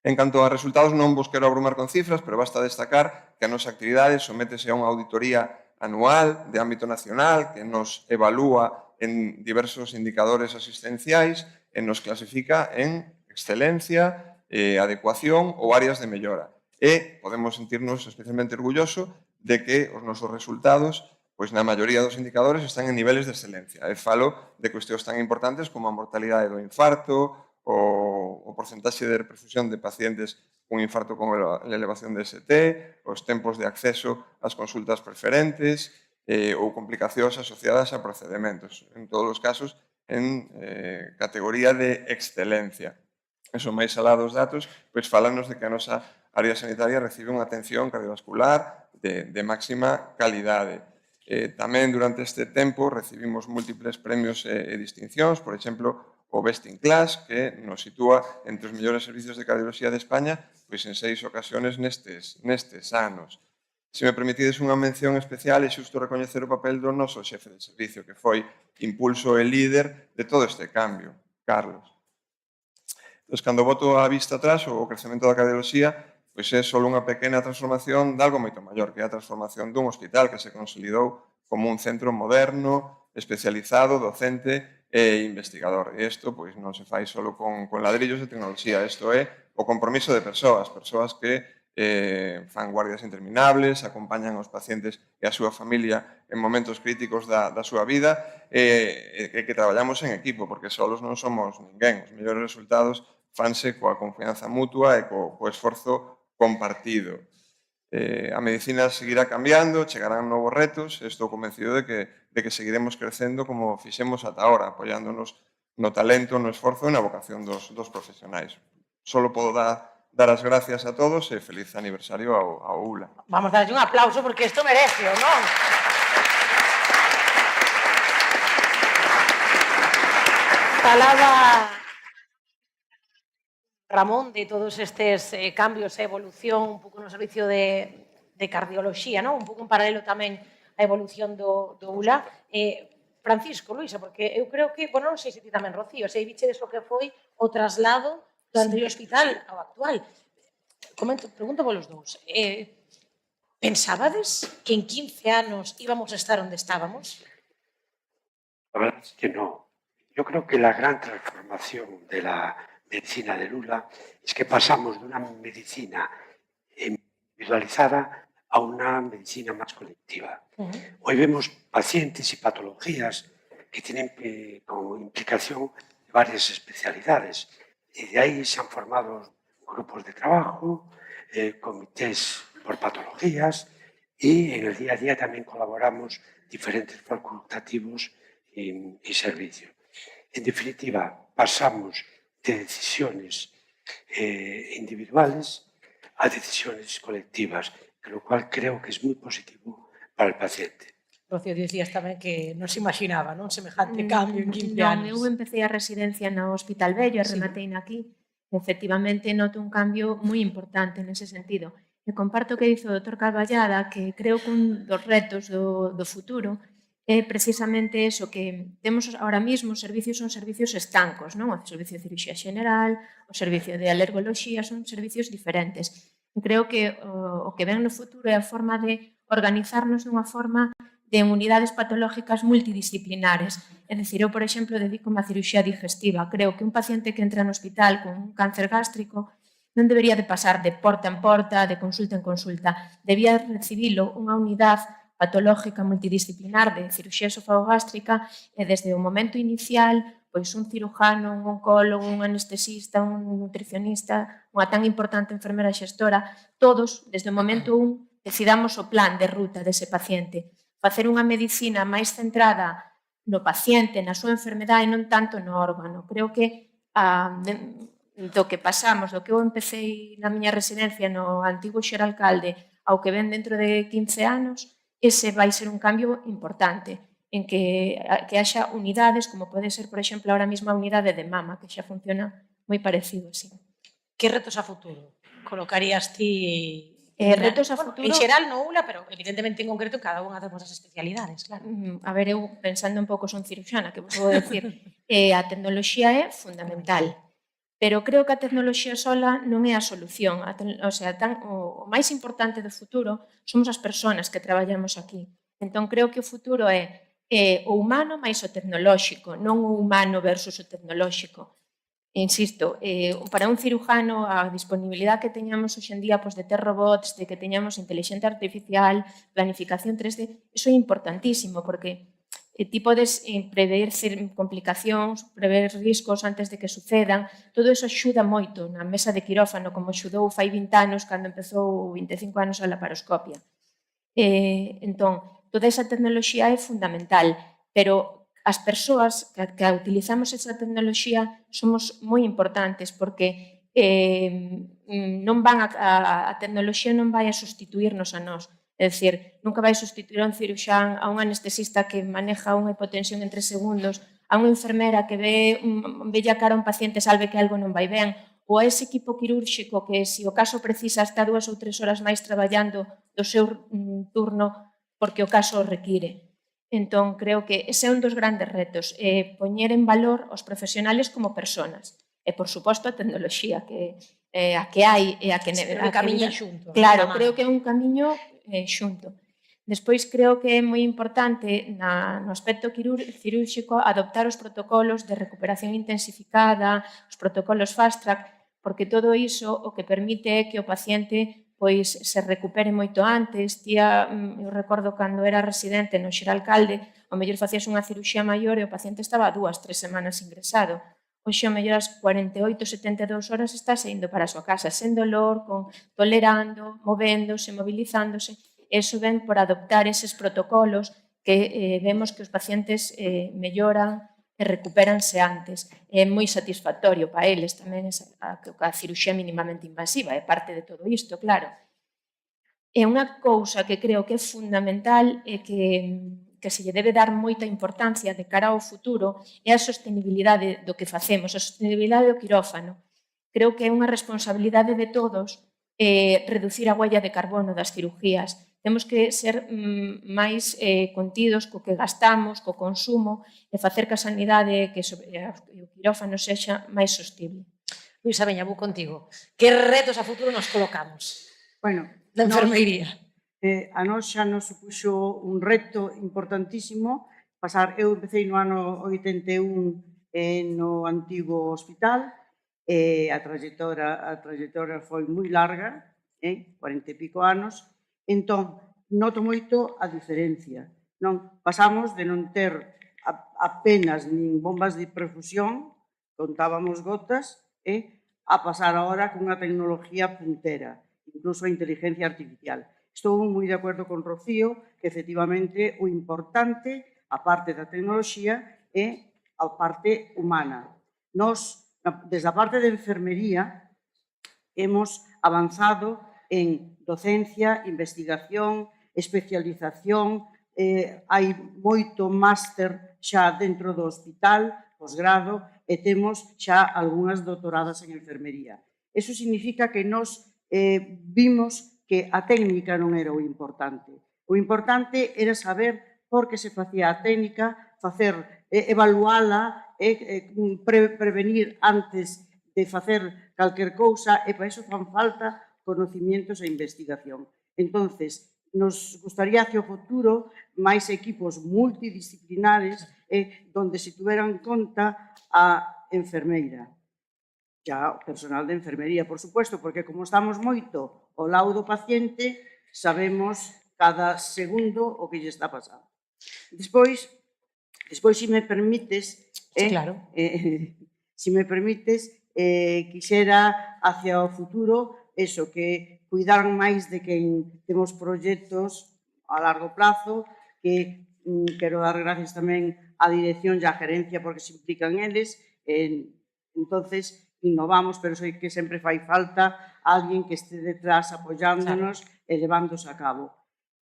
En canto a resultados, non vos quero abrumar con cifras, pero basta destacar que a nosa actividade sométese a unha auditoría anual de ámbito nacional que nos evalúa en diversos indicadores asistenciais e nos clasifica en excelencia, adecuación ou áreas de mellora. E podemos sentirnos especialmente orgullosos de que os nosos resultados, pois na maioría dos indicadores, están en niveles de excelencia. E falo de cuestións tan importantes como a mortalidade do infarto, o porcentaxe de reperfusión de pacientes con infarto con elevación de ST, os tempos de acceso ás consultas preferentes ou complicacións asociadas a procedementos. En todos os casos, en categoría de excelencia. Eso, máis alá dos datos, pois falanos de que a nosa área sanitaria recibe unha atención cardiovascular de máxima calidade. Tamén durante este tempo recibimos múltiples premios e distincións, por exemplo, o Best in Class, que nos sitúa entre os mellores servicios de cardioloxía de España pois en 6 ocasiónes nestes anos. Se me permitides unha mención especial, é xusto recoñecer o papel do noso xefe de servicio, que foi impulso e líder de todo este cambio, Carlos. Entón, cando boto a vista atrás, o crecemento da cardioloxía pois é só unha pequena transformación de algo moito maior, que é a transformación dun hospital que se consolidou como un centro moderno, especializado, docente e investigador. E isto pois, non se fai só con ladrillos de tecnoloxía, isto é o compromiso de persoas que fan guardias interminables, acompañan aos pacientes e a súa familia en momentos críticos da súa vida e que traballamos en equipo, porque solos non somos ninguén. Os mellores resultados fanse coa confianza mutua e co esforzo compartido. A medicina seguirá cambiando, chegarán novos retos e estou convencido de que seguiremos crecendo como fixemos ata ahora, apoiándonos no talento, no esforzo e na vocación dos profesionais. Solo podo dar as gracias a todos e feliz aniversario ao ULA. Vamos a darlle un aplauso porque isto merece, non? Falaba Ramón de todos estes cambios e evolución un pouco no servicio de cardioloxía, non? Un pouco en paralelo tamén a evolución do ULA. Francisco, Luisa, porque eu creo que, bueno, non sei se ti tamén, Rocío, sei bichedes o que foi o traslado do anterior hospital ao actual. Pregunto vos dous. Pensábades que en 15 anos íbamos a estar onde estábamos? La verdad es que no. Yo creo que la gran transformación de la medicina de Lula es que pasamos de una medicina individualizada a una medicina más colectiva. Hoy vemos pacientes y patologías que tienen como implicación varias especialidades y de ahí se han formado grupos de trabajo, comités por patologías y en el día a día también colaboramos diferentes facultativos y servicios. En definitiva, pasamos de decisiones individuales a decisiones colectivas, lo cual creo que es muy positivo para el paciente. Rocío, dicías tamén que non se imaginaba, non? Semejante cambio en 15 anos. Eu empecé a residencia no Hospital Vello, rematei aquí. Efectivamente, noto un cambio moi importante nese sentido. E comparto o que dice o Dr. Carballada, que creo que un dos retos do futuro é precisamente eso, que temos ahora mismo os servicios son servicios estancos, non? O servicio de cirurxía xeneral, o servicio de alergoloxía, son servicios diferentes. E creo que o que ven no futuro é a forma de organizarnos dunha forma de unidades patológicas multidisciplinares. É dicir, eu, por exemplo, dedico-me a cirurxía digestiva. Creo que un paciente que entra no hospital con un cáncer gástrico non debería de pasar de porta en porta, de consulta en consulta. Debía recibilo unha unidade patológica multidisciplinar de cirurxía esofagogástrica e desde o momento inicial, pois un cirujano, un oncólogo, un anestesista, un nutricionista, unha tan importante enfermera xestora, todos, desde o momento decidamos o plan de ruta dese paciente. Facer unha medicina máis centrada no paciente, na súa enfermedade e non tanto no órgano. Creo que do que pasamos, do que eu empecé na miña residencia no antigo Xeralcalde ao que ven dentro de 15 anos, ese vai ser un cambio importante en que haxa unidades, como pode ser, por exemplo, ahora mesmo a unidade de mama, que xa funciona moi parecido así. Que retos a futuro colocarías ti? Retos a futuro... En xeral no ULA, pero evidentemente en concreto en cada unha das vosas especialidades, claro. A ver, eu pensando un pouco son ciruxana, que vos vou decir, a tecnoloxía é fundamental, pero creo que a tecnoloxía sola non é a solución. O sea, o máis importante do futuro somos as persoas que traballamos aquí. Entón, creo que o futuro é o humano máis o tecnolóxico, non o humano versus o tecnolóxico. Insisto, para un cirujano a disponibilidade que teñamos hoxe en día de ter robots, de que teñamos inteligencia artificial, planificación 3D, iso é importantísimo porque ti podes prever complicacións, prever riscos antes de que sucedan, todo iso axuda moito na mesa de quirófano, como axudou fai 20 anos cando empezou 25 anos a laparoscopia. Entón, toda esa tecnoloxía é fundamental, pero as persoas que utilizamos esa tecnoloxía somos moi importantes porque non van a tecnoloxía non vai a sustituirnos a nós. É dicir, nunca vai sustituir a un cirurxán, a un anestesista que maneja unha hipotensión en 3 segundos, a unha enfermera que velle a cara a un paciente e salve que algo non vai ben, ou a ese equipo quirúrxico que, se o caso precisa, está 2 ou 3 horas máis traballando do seu turno porque o caso o require. Entón, creo que ese é un dos grandes retos, poñer en valor os profesionales como personas. E, por suposto, a tecnoloxía, a que hai e a que... Un camiño xunto. Claro, creo que é un camiño xunto. Despois, creo que é moi importante no aspecto cirúrxico adoptar os protocolos de recuperación intensificada, os protocolos fast track, porque todo iso o que permite é que o paciente pois se recupere moito antes. Eu recordo cando era residente no Xeralcalde, ao mellor facías unha cirurxía maior e o paciente estaba 2-3 semanas ingresado. Hoxe, ao mellor, as 48-72 horas está indo para a súa casa, sen dolor, tolerando, movéndose, movilizándose. Eso ven por adoptar eses protocolos que vemos que os pacientes melloran e recupéranse antes. É moi satisfactorio para eles tamén a cirurxía mínimamente invasiva, é parte de todo isto, claro. E unha cousa que creo que é fundamental e que se lle debe dar moita importancia de cara ao futuro é a sostenibilidade do que facemos, a sostenibilidade do quirófano. Creo que é unha responsabilidade de todos reducir a huella de carbono das cirugías. Temos que ser máis contidos co que gastamos, co consumo, e facer que a sanidade e o quirófano sexa máis sostible. Luisa Veña, vou contigo. Que retos a futuro nos colocamos? Bueno, da enfermeiría. A nós xa nos supuxo un reto importantísimo pasar. Eu empecé no ano 81 no antigo hospital, a trayectoria foi moi larga, 40 e pico anos. Entón, noto moito a diferencia. Pasamos de non ter apenas nin bombas de perfusión, contábamos gotas, a pasar agora cunha tecnología puntera, incluso a inteligencia artificial. Estou moi de acordo con Rocío que, efectivamente, o importante, a parte da tecnoloxía, é a parte humana. Nos, desde a parte de enfermería, hemos avanzado en docencia, investigación, especialización, hai moito máster xa dentro do hospital, posgrado, e temos xa algunhas doutoradas en enfermería. Eso significa que nos vimos que a técnica non era o importante. O importante era saber por que se facía a técnica, evaluala, prevenir antes de facer calquer cousa, e para iso fan falta conocimientos e investigación. Entonces, nos gustaría hacia o futuro máis equipos multidisciplinares donde se tuveran en conta a enfermeira, xa o personal de enfermería, por supuesto, porque como estamos moito ao lado do paciente, sabemos cada segundo o que lle está pasando. Despois, se me permites, quixera hacia o futuro eso, que cuidaran máis de quen temos proxectos a largo plazo, que quero dar gracias tamén á dirección e á gerencia porque se implican eles. Entonces, innovamos, pero sei que sempre fai falta alguén que este detrás apoyándonos e levándose a cabo.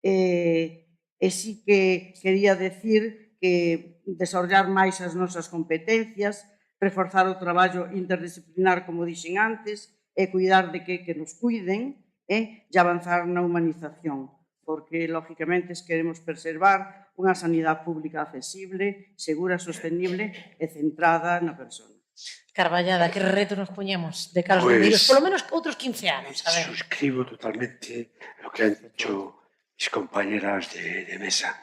E sí que quería decir que desarrollar máis as nosas competencias, reforzar o traballo interdisciplinar, como dixen antes, e cuidar de que nos cuiden e avanzar na humanización, porque, lógicamente, queremos preservar unha sanidade pública accesible, segura, sostenible e centrada na persona. Carballada, que reto nos poñemos de cara aos vindeiros, polo menos outros 15 anos. Suscribo totalmente lo que han dicho mis compañeras de mesa.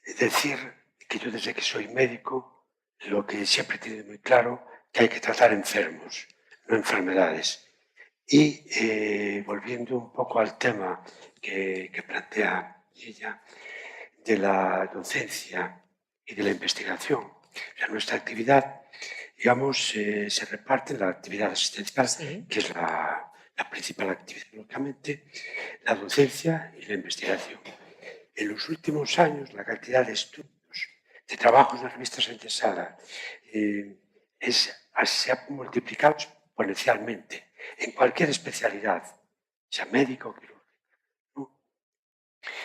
Es decir, que yo desde que soy médico, lo que siempre he tenido muy claro, que hay que tratar enfermos, no enfermedades. Y volviendo un poco al tema que plantea ella, de la docencia y de la investigación, nuestra actividad, digamos, se reparte en la actividad asistencial, que es la principal actividad, lógicamente, la docencia y la investigación. En los últimos años, la cantidad de estudios trabajos na revista Santesada se ha multiplicado exponencialmente en cualquier especialidad, sea médica o quirúrgica, ¿no?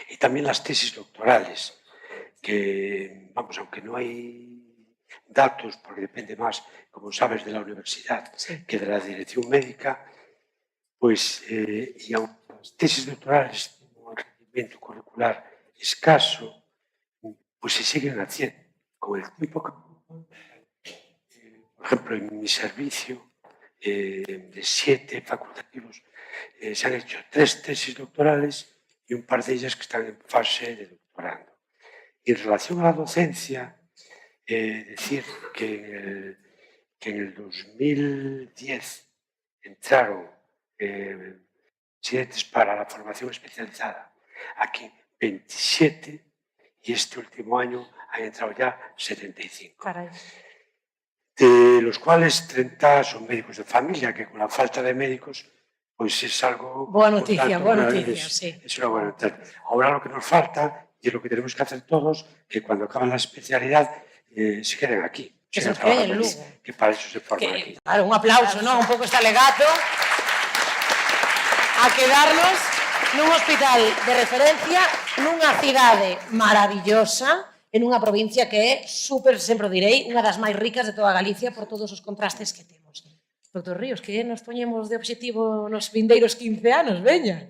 Y también las tesis doctorales, que, vamos, aunque no hay datos, porque depende más, como sabes, de la universidad que de la dirección médica, pues, y aunque las tesis doctorales tienen un rendimiento curricular escaso, pues se siguen haciendo. Con el tiempo, por ejemplo, en mi servicio de 7 facultativos se han hecho 3 tesis doctorales y un par de ellas que están en fase de doctorando. Y en relación a la docencia, decir que en el 2010 entraron estudiantes para la formación especializada aquí 27 y este último año han entrado ya 75. Caray. De los cuales 30 son médicos de familia, que con la falta de médicos pues es algo... Buena noticia, sí. Es una buena noticia. Ahora lo que nos falta, y es lo que tenemos que hacer todos, que cuando acaban la especialidad se queden aquí. Que se queden en Lugo. Que para eso se forman aquí. Claro, un aplauso, ¿no? Un pouco este alegato a quedarnos nun hospital de referencia nunha cidade maravillosa en unha provincia que é super, sempre direi, unha das máis ricas de toda Galicia por todos os contrastes que temos. Doctor Ríos, que nos poñemos de obxectivo nos vindeiros 15 anos, veña?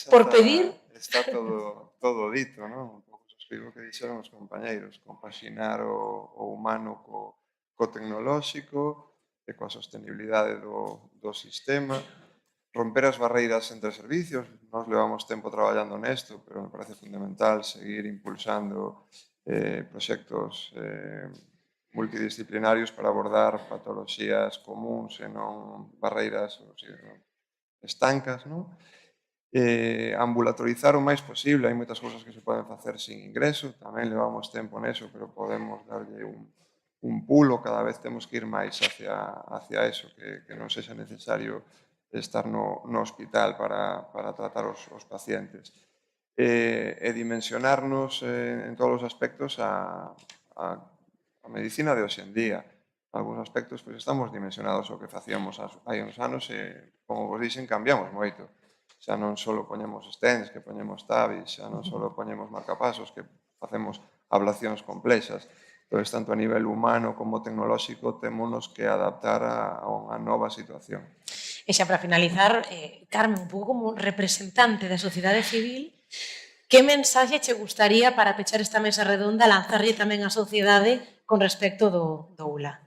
Por pedir... Está todo dito, non? Un pouco suscribo que dixeron os compañeiros, compaxinar o humano co tecnolóxico e coa sostenibilidade do sistema, romper as barreiras entre servicios. Nós levamos tempo traballando nesto, pero me parece fundamental seguir impulsando proxectos multidisciplinarios para abordar patoloxías comuns e non barreiras estancas, non? Ambulatorizar o máis posible, hai moitas cousas que se poden facer sin ingreso, tamén levamos tempo neso, pero podemos darlle un pulo, cada vez temos que ir máis hacia eso, que non sexa necesario estar no hospital para tratar os pacientes. E dimensionarnos en todos os aspectos a medicina de hoxe en día. En algúns aspectos pues, estamos dimensionados ao que facíamos hai uns anos e, como vos dixen, cambiamos moito. Xa non só poñemos stents, que poñemos TAVIs, xa non só poñemos marcapasos, que facemos ablacións complexas. Entón, tanto a nivel humano como tecnolóxico, témonos que adaptar a unha nova situación. E xa para finalizar, Carmen, un pouco como representante da sociedade civil, que mensaxe che gustaría para pechar esta mesa redonda, lanzarlle tamén á sociedade con respecto do ULA?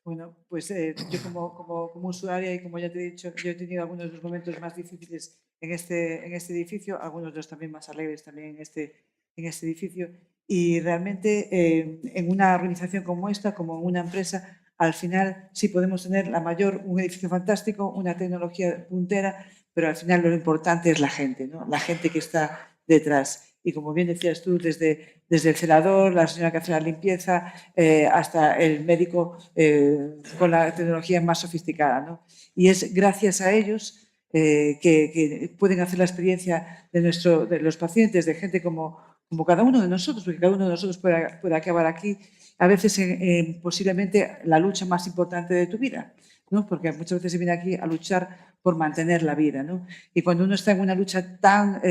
Bueno, pues yo como usuaria y como ya te he dicho, yo he tenido algunos de los momentos más difíciles en este edificio, algunos de los también más alegres también en este edificio, y realmente en una organización como esta, como en una empresa, al final sí podemos tener un edificio fantástico, una tecnología puntera, pero al final lo importante es la gente, ¿no? La gente que está detrás. Y como bien decías tú, desde el celador, la señora que hace la limpieza, hasta el médico con la tecnología más sofisticada, ¿no? Y es gracias a ellos que pueden hacer la experiencia de los pacientes, de gente como cada uno de nosotros, porque cada uno de nosotros puede acabar aquí, a veces posiblemente la lucha más importante de tu vida, ¿no? Porque muchas veces se viene aquí a luchar por mantener la vida, ¿no? Y cuando uno está en una lucha tan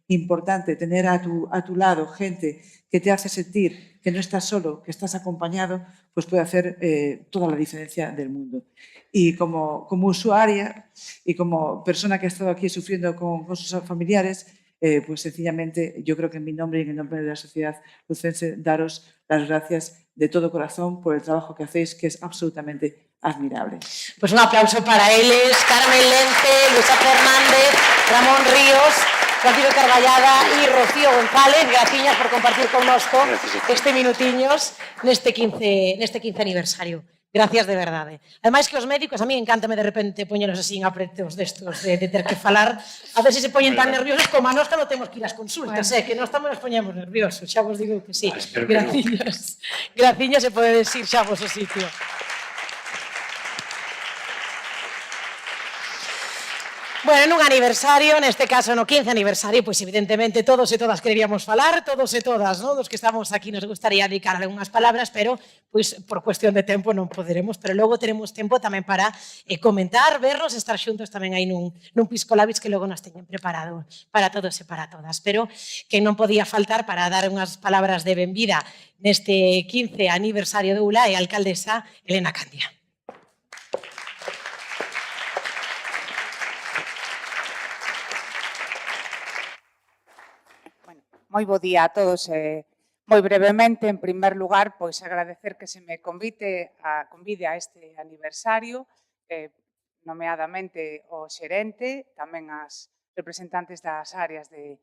importante, tener a tu lado gente que te hace sentir que no estás solo, que estás acompañado, pues puede hacer toda la diferencia del mundo. Y como usuaria y como persona que ha estado aquí sufriendo con sus familiares, pues sencillamente yo creo que en mi nombre y en el nombre de la sociedad lucense daros las gracias de todo corazón por el trabajo que hacéis, que es absolutamente admirable. Pues un aplauso para ellos, Carmen Lence, Luisa Fernández, Ramón Ríos, Francisco Carballada y Rocío González. Gracias por compartir con nosotros este minutiños neste 15 aniversario. Gracias de verdade. Ademais que os médicos, a mí encántame de repente poñeros así en apretos destos de ter que falar, a ver se se poñen tan nerviosos como a nós que non temos que ir ás consultas, que nós tamén nos poñemos nerviosos, xa vos digo que sí. Graciñas. Graciñas se pode decir xa vos o sitio. Bueno, nun aniversario, neste caso no 15 aniversario, pois evidentemente todos e todas queríamos falar, todos e todas, non? Dos que estamos aquí nos gustaría dedicar algunhas palabras, pero pois por cuestión de tempo non poderemos, pero logo teremos tempo tamén para comentar, vernos, estar xuntos tamén aí nun piscolabis que logo nos teñen preparado para todos e para todas. Pero que non podía faltar para dar unhas palabras de benvida neste 15 aniversario de ULA e a alcaldesa Elena Candia. Moi bo día a todos. Moi brevemente, en primer lugar, pois agradecer que se me convide a este aniversario, nomeadamente o xerente, tamén as representantes das áreas de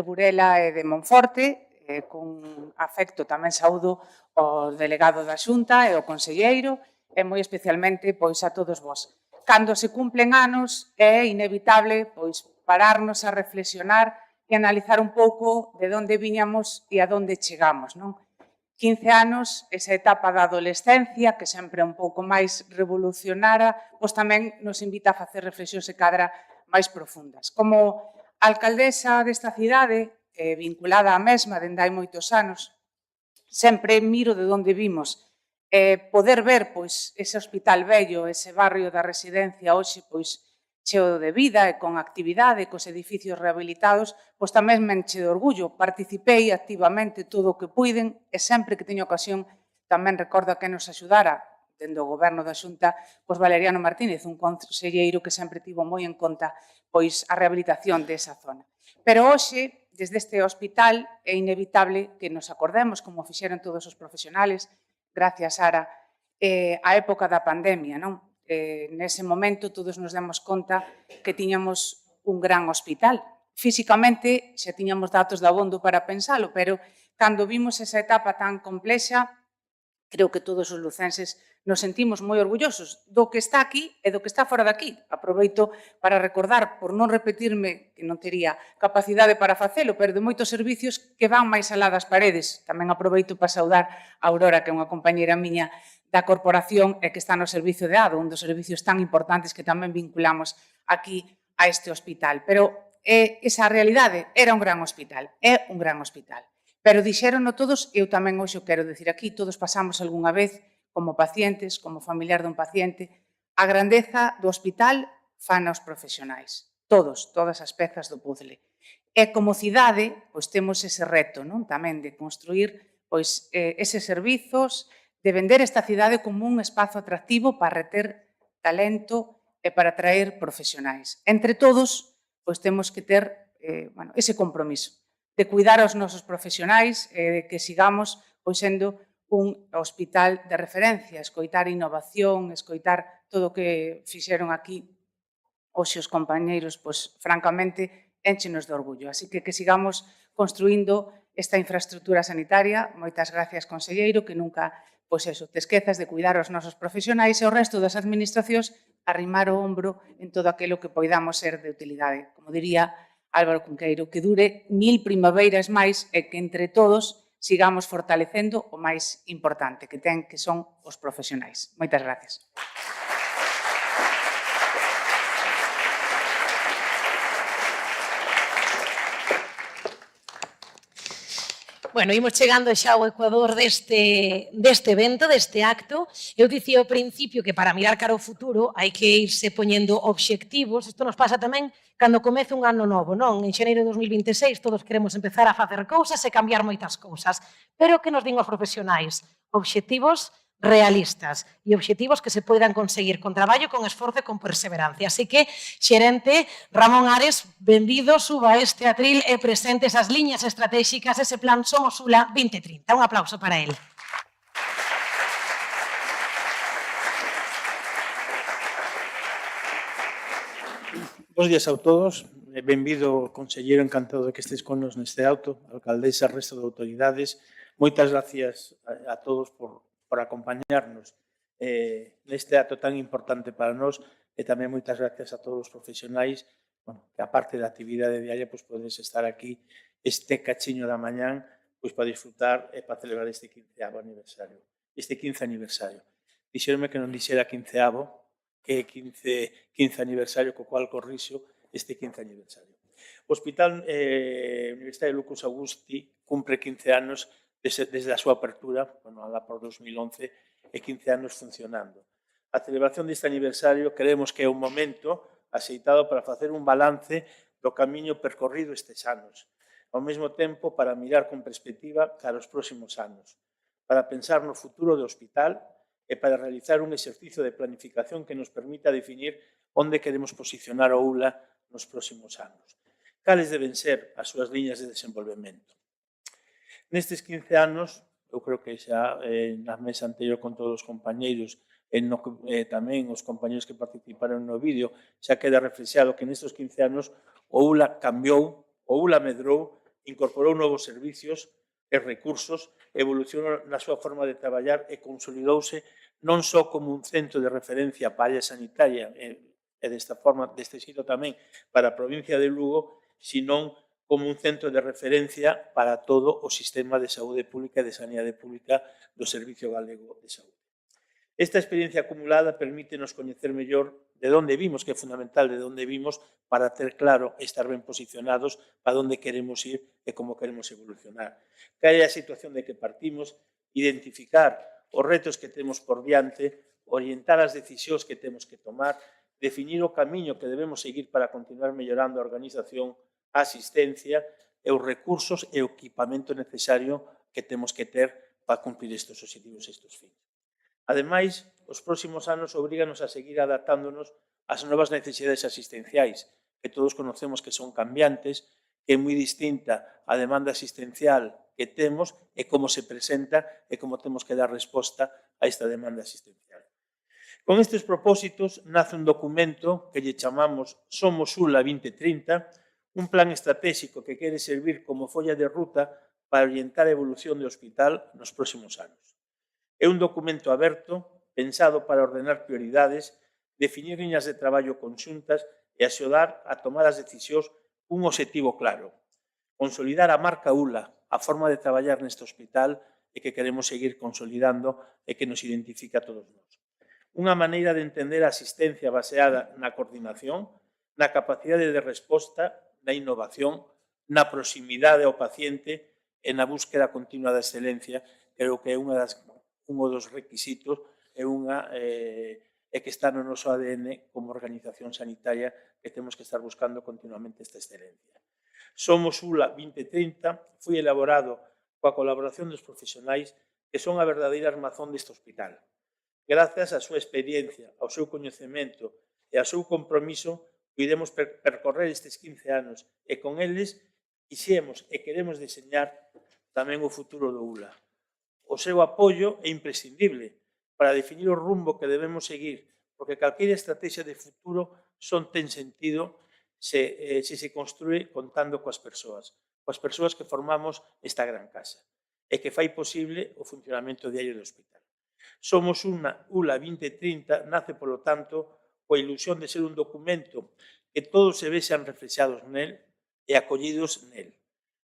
Burela e de Monforte, con afecto tamén saúdo o delegado da Xunta e o conselleiro, e moi especialmente pois a todos vós. Cando se cumplen anos é inevitable pois pararnos a reflexionar e analizar un pouco de onde viñamos e a onde chegamos, non? 15 anos, esa etapa da adolescencia, que sempre é un pouco máis revolucionara, pois tamén nos invita a facer reflexións e cadra máis profundas. Como alcaldesa desta cidade, vinculada á mesma dende hai moitos anos, sempre miro de onde vimos. Poder ver pois ese hospital vello, ese barrio da residencia hoxe pois cheo de vida e con actividade, cos edificios rehabilitados, pois tamén me enche de orgullo. Participei activamente todo o que puiden e sempre que teño ocasión tamén recordo que nos axudara dende o goberno da Xunta, pois Valeriano Martínez, un conselleiro que sempre tivo moi en conta pois a rehabilitación desa zona. Pero hoxe, desde este hospital, é inevitable que nos acordemos, como fixeron todos os profesionales, gracias, Sara, a época da pandemia, non? Nese momento todos nos demos conta que tiñamos un gran hospital. Físicamente xa tiñamos datos de abondo para pensalo, pero cando vimos esa etapa tan complexa, creo que todos os lucenses nos sentimos moi orgullosos do que está aquí e do que está fora daqui. Aproveito para recordar, por non repetirme, que non tería capacidade para facelo, pero de moitos servicios que van máis alá das paredes. Tamén aproveito para saudar a Aurora, que é unha compañera miña da corporación e que está no servicio de ADO, un dos servicios tan importantes que tamén vinculamos aquí a este hospital. Pero esa realidade era un gran hospital, é un gran hospital. Pero dixérono todos, eu tamén hoxe o quero dicir aquí, todos pasamos algunha vez, como pacientes, como familiar dun paciente, a grandeza do hospital fan os profesionais. Todos, todas as pezas do puzzle. E como cidade, pois temos ese reto, non? Tamén de construir pois eses servizos, de vender esta cidade como un espazo atractivo para reter talento e para atraer profesionais. Entre todos, pois temos que ter ese compromiso de cuidar aos nosos profesionais e de que sigamos pois sendo un hospital de referencia, escoitar innovación, escoitar todo o que fixeron aquí hoxe os compañeiros, pois francamente énchenos de orgullo. Así que sigamos construindo esta infraestructura sanitaria. Moitas gracias, conselleiro, que nunca pois eso, te esquezas de cuidar os nosos profesionais e o resto das administracións arrimar o ombro en todo aquilo que poidamos ser de utilidade. Como diría Álvaro Cunqueiro, que dure 1000 primaveiras máis e que entre todos sigamos fortalecendo o máis importante que ten, que son os profesionais. Moitas gracias. Bueno, imos chegando xa ao ecuador deste evento, deste acto. Eu dicía ao principio que para mirar cara ao futuro hai que irse poñendo obxectivos. Isto nos pasa tamén cando comece un ano novo, non? En xaneiro de 2026 todos queremos empezar a facer cousas e cambiar moitas cousas. Pero que nos din os profesionais? Obxectivos realistas e obxectivos que se poidan conseguir con traballo, con esforzo e con perseverancia. Así que, xerente Ramón Ares, benvido, suba a este atril e presente esas liñas estratégicas, ese plan Somos ULA 2030. Un aplauso para él. Bos días a todos. Benvido, conselleiro, encantado de que estéis con nos neste auto, alcaldesa, resto de autoridades. Moitas gracias a todos por acompañarnos neste acto tan importante para nós e tamén moitas gracias a todos os profesionais que aparte da actividade diaria podedes estar aquí este cachiño da mañán para disfrutar e para celebrar este 15º aniversario. Este 15 aniversario. Dixeronme que non dixera 15º, que é 15 aniversario, co cual corrixo, este 15 aniversario. O Hospital Universitario Lucus Augusti cumpre 15 anos desde a súa apertura, alá por 2011, e 15 anos funcionando. A celebración deste aniversario creemos que é un momento axeitado para facer un balance do camiño percorrido estes anos, ao mesmo tempo para mirar con perspectiva cara aos próximos anos, para pensar no futuro do hospital e para realizar un exercicio de planificación que nos permita definir onde queremos posicionar o ULA nos próximos anos. Cales deben ser as súas liñas de desenvolvemento? Nestes 15 anos, eu creo que xa na mesa anterior con todos os compañeiros e tamén os compañeros que participaron no vídeo, xa queda reflexado que nestes 15 anos o ULA cambiou, o ULA medrou, incorporou novos servicios e recursos, evolucionou na súa forma de traballar e consolidouse non só como un centro de referencia para a área sanitaria e desta forma, deste xeito tamén para a provincia de Lugo, sino como un centro de referencia para todo o sistema de saúde pública e de sanidade pública do Servicio Galego de Saúde. Esta experiencia acumulada permítenos coñecer mellor de onde vimos, que é fundamental de onde vimos, para ter claro e estar ben posicionados para onde queremos ir e como queremos evolucionar. Cal é a situación de que partimos, identificar os retos que temos por diante, orientar as decisións que temos que tomar, definir o camiño que debemos seguir para continuar mellorando a organización, a asistencia e os recursos e o equipamento necesario que temos que ter para cumprir estes obxectivos e estes fins. Ademais, os próximos anos obríganos a seguir adaptándonos ás novas necesidades asistenciais, que todos conocemos que son cambiantes, que é moi distinta a demanda asistencial que temos e como se presenta e como temos que dar resposta a esta demanda asistencial. Con estes propósitos nace un documento que lle chamamos Somos ULA 2030, un plan estratégico que quere servir como folla de ruta para orientar a evolución do hospital nos próximos anos. É un documento aberto, pensado para ordenar prioridades, definir liñas de traballo conxuntas e axudar a tomar as decisións cun obxectivo claro. Consolidar a marca ULA, a forma de traballar neste hospital e que queremos seguir consolidando e que nos identifica a todos nós. Unha maneira de entender a asistencia baseada na coordinación, na capacidade de resposta, na innovación, na proximidade ao paciente e na búsqueda continua da excelencia, creo que é un dos requisitos e que está no noso ADN como organización sanitaria que temos que estar buscando continuamente esta excelencia. Somos ULA 2030 foi elaborado coa colaboración dos profesionais que son a verdadeira armazón deste hospital. Grazas á súa experiencia, ao seu coñecemento e ao seu compromiso, podemos percorrer estes 15 anos e con eles quixemos e queremos deseñar tamén o futuro do ULA. O seu apoio é imprescindible para definir o rumbo que debemos seguir, porque calquera estrategia de futuro ten sentido se se construe contando coas persoas que formamos esta gran casa e que fai posible o funcionamento diario do hospital. Somos unha ULA 2030 nace, polo tanto, coa ilusión de ser un documento que todos se vexan reflexados nel e acollidos nel.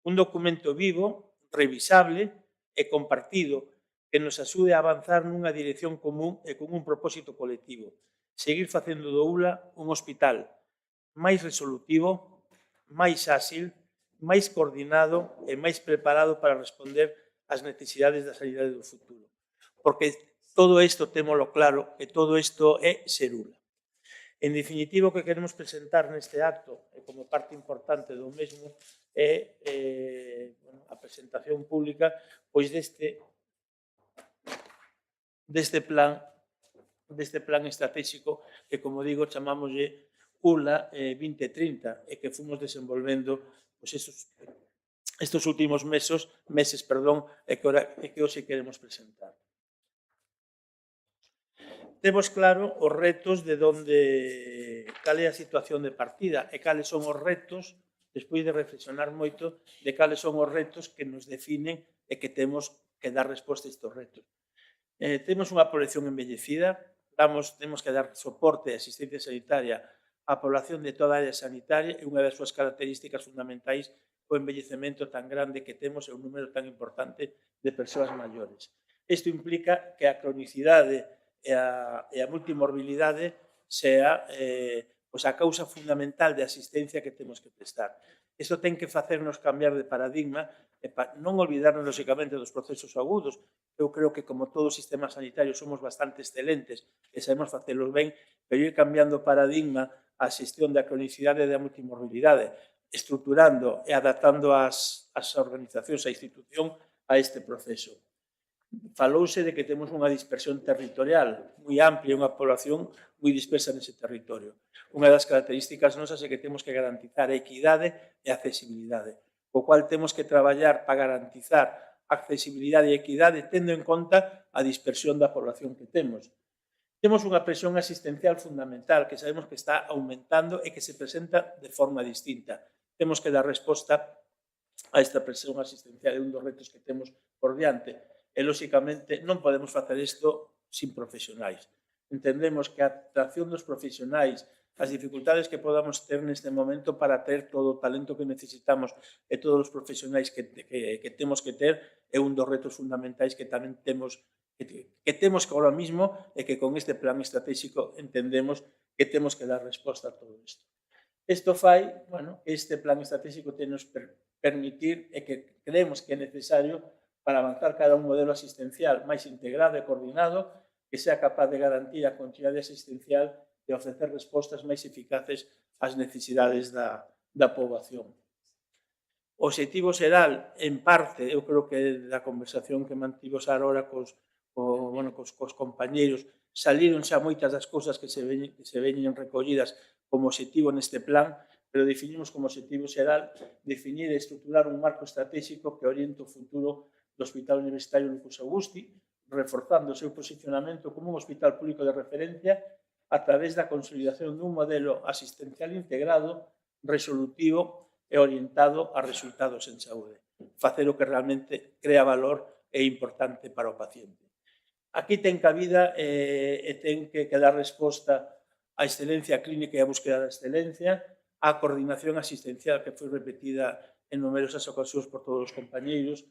Un documento vivo, revisable e compartido que nos axude a avanzar nunha dirección común e con un propósito colectivo. Seguir facendo do ULA un hospital máis resolutivo, máis áxil, máis coordinado e máis preparado para responder ás necesidades da sanidade do futuro. Porque todo isto témolo claro e todo isto é ser ULA. En definitivo, o que queremos presentar neste acto, e como parte importante do mesmo, é a presentación pública deste plan estratégico que, como digo, chamámoslle ULA 2030 e que fomos desenvolvendo estes últimos meses e que hoxe queremos presentar. Temos claro os retos de cal é a situación de partida e cales son os retos, despois de reflexionar moito, de cales son os retos que nos definen e que temos que dar resposta a estes retos. Temos unha población envellecida, temos que dar soporte e asistencia sanitaria á población de toda a área sanitaria e unha das súas características fundamentais o envellecemento tan grande que temos e un número tan importante de persoas maiores. Isto implica que a cronicidade e a multimorbilidade sea pois a causa fundamental de asistencia que temos que prestar. Isto ten que facernos cambiar de paradigma e non olvidarnos, lóxicamente, dos procesos agudos. Eu creo que, como todo o sistema sanitario, somos bastante excelentes e sabemos facelos ben, pero ir cambiando o paradigma a xestión da cronicidade e da multimorbilidade, estruturando e adaptando as organizacións, a institución a este proceso. Falouse de que temos unha dispersión territorial moi amplia, unha población moi dispersa nese territorio. Unha das características nosas é que temos que garantizar a equidade e a accesibilidade, co cual temos que traballar para garantizar a accesibilidade e equidade tendo en conta a dispersión da población que temos. Temos unha presión asistencial fundamental que sabemos que está aumentando e que se presenta de forma distinta. Temos que dar resposta a esta presión asistencial, é un dos retos que temos por diante. E, lóxicamente, non podemos facer isto sin profesionais. Entendemos que a atracción dos profesionais, as dificultades que podamos ter neste momento para ter todo o talento que necesitamos e todos os profesionais que temos que ter é un dos retos fundamentais que tamén temos que ahora mismo e que con este plan estratégico entendemos que temos que dar resposta a todo isto. Isto fai, que este plan estratégico ten nos permitir e que creemos que é necesario para avanzar cada un modelo asistencial máis integrado e coordinado que sea capaz de garantir a continuidade asistencial e ofrecer respostas máis eficaces ás necesidades da poboación. O obxectivo xeral, en parte, eu creo que da conversación que mantivos agora cos compañeiros, saliron xa moitas das cousas que se veñen recollidas como obxectivo neste plan, pero definimos como obxectivo xeral definir e estruturar un marco estratégico que oriente o futuro do Hospital Universitario Lucas Augusti, reforzando o seu posicionamento como un hospital público de referencia a través da consolidación dun modelo asistencial integrado, resolutivo e orientado a resultados en saúde. Facer o que realmente crea valor e importante para o paciente. Aquí ten cabida e ten que dar resposta á excelencia clínica e á búsqueda da excelencia, á coordinación asistencial que foi repetida en numerosas ocasións por todos os compañeiros,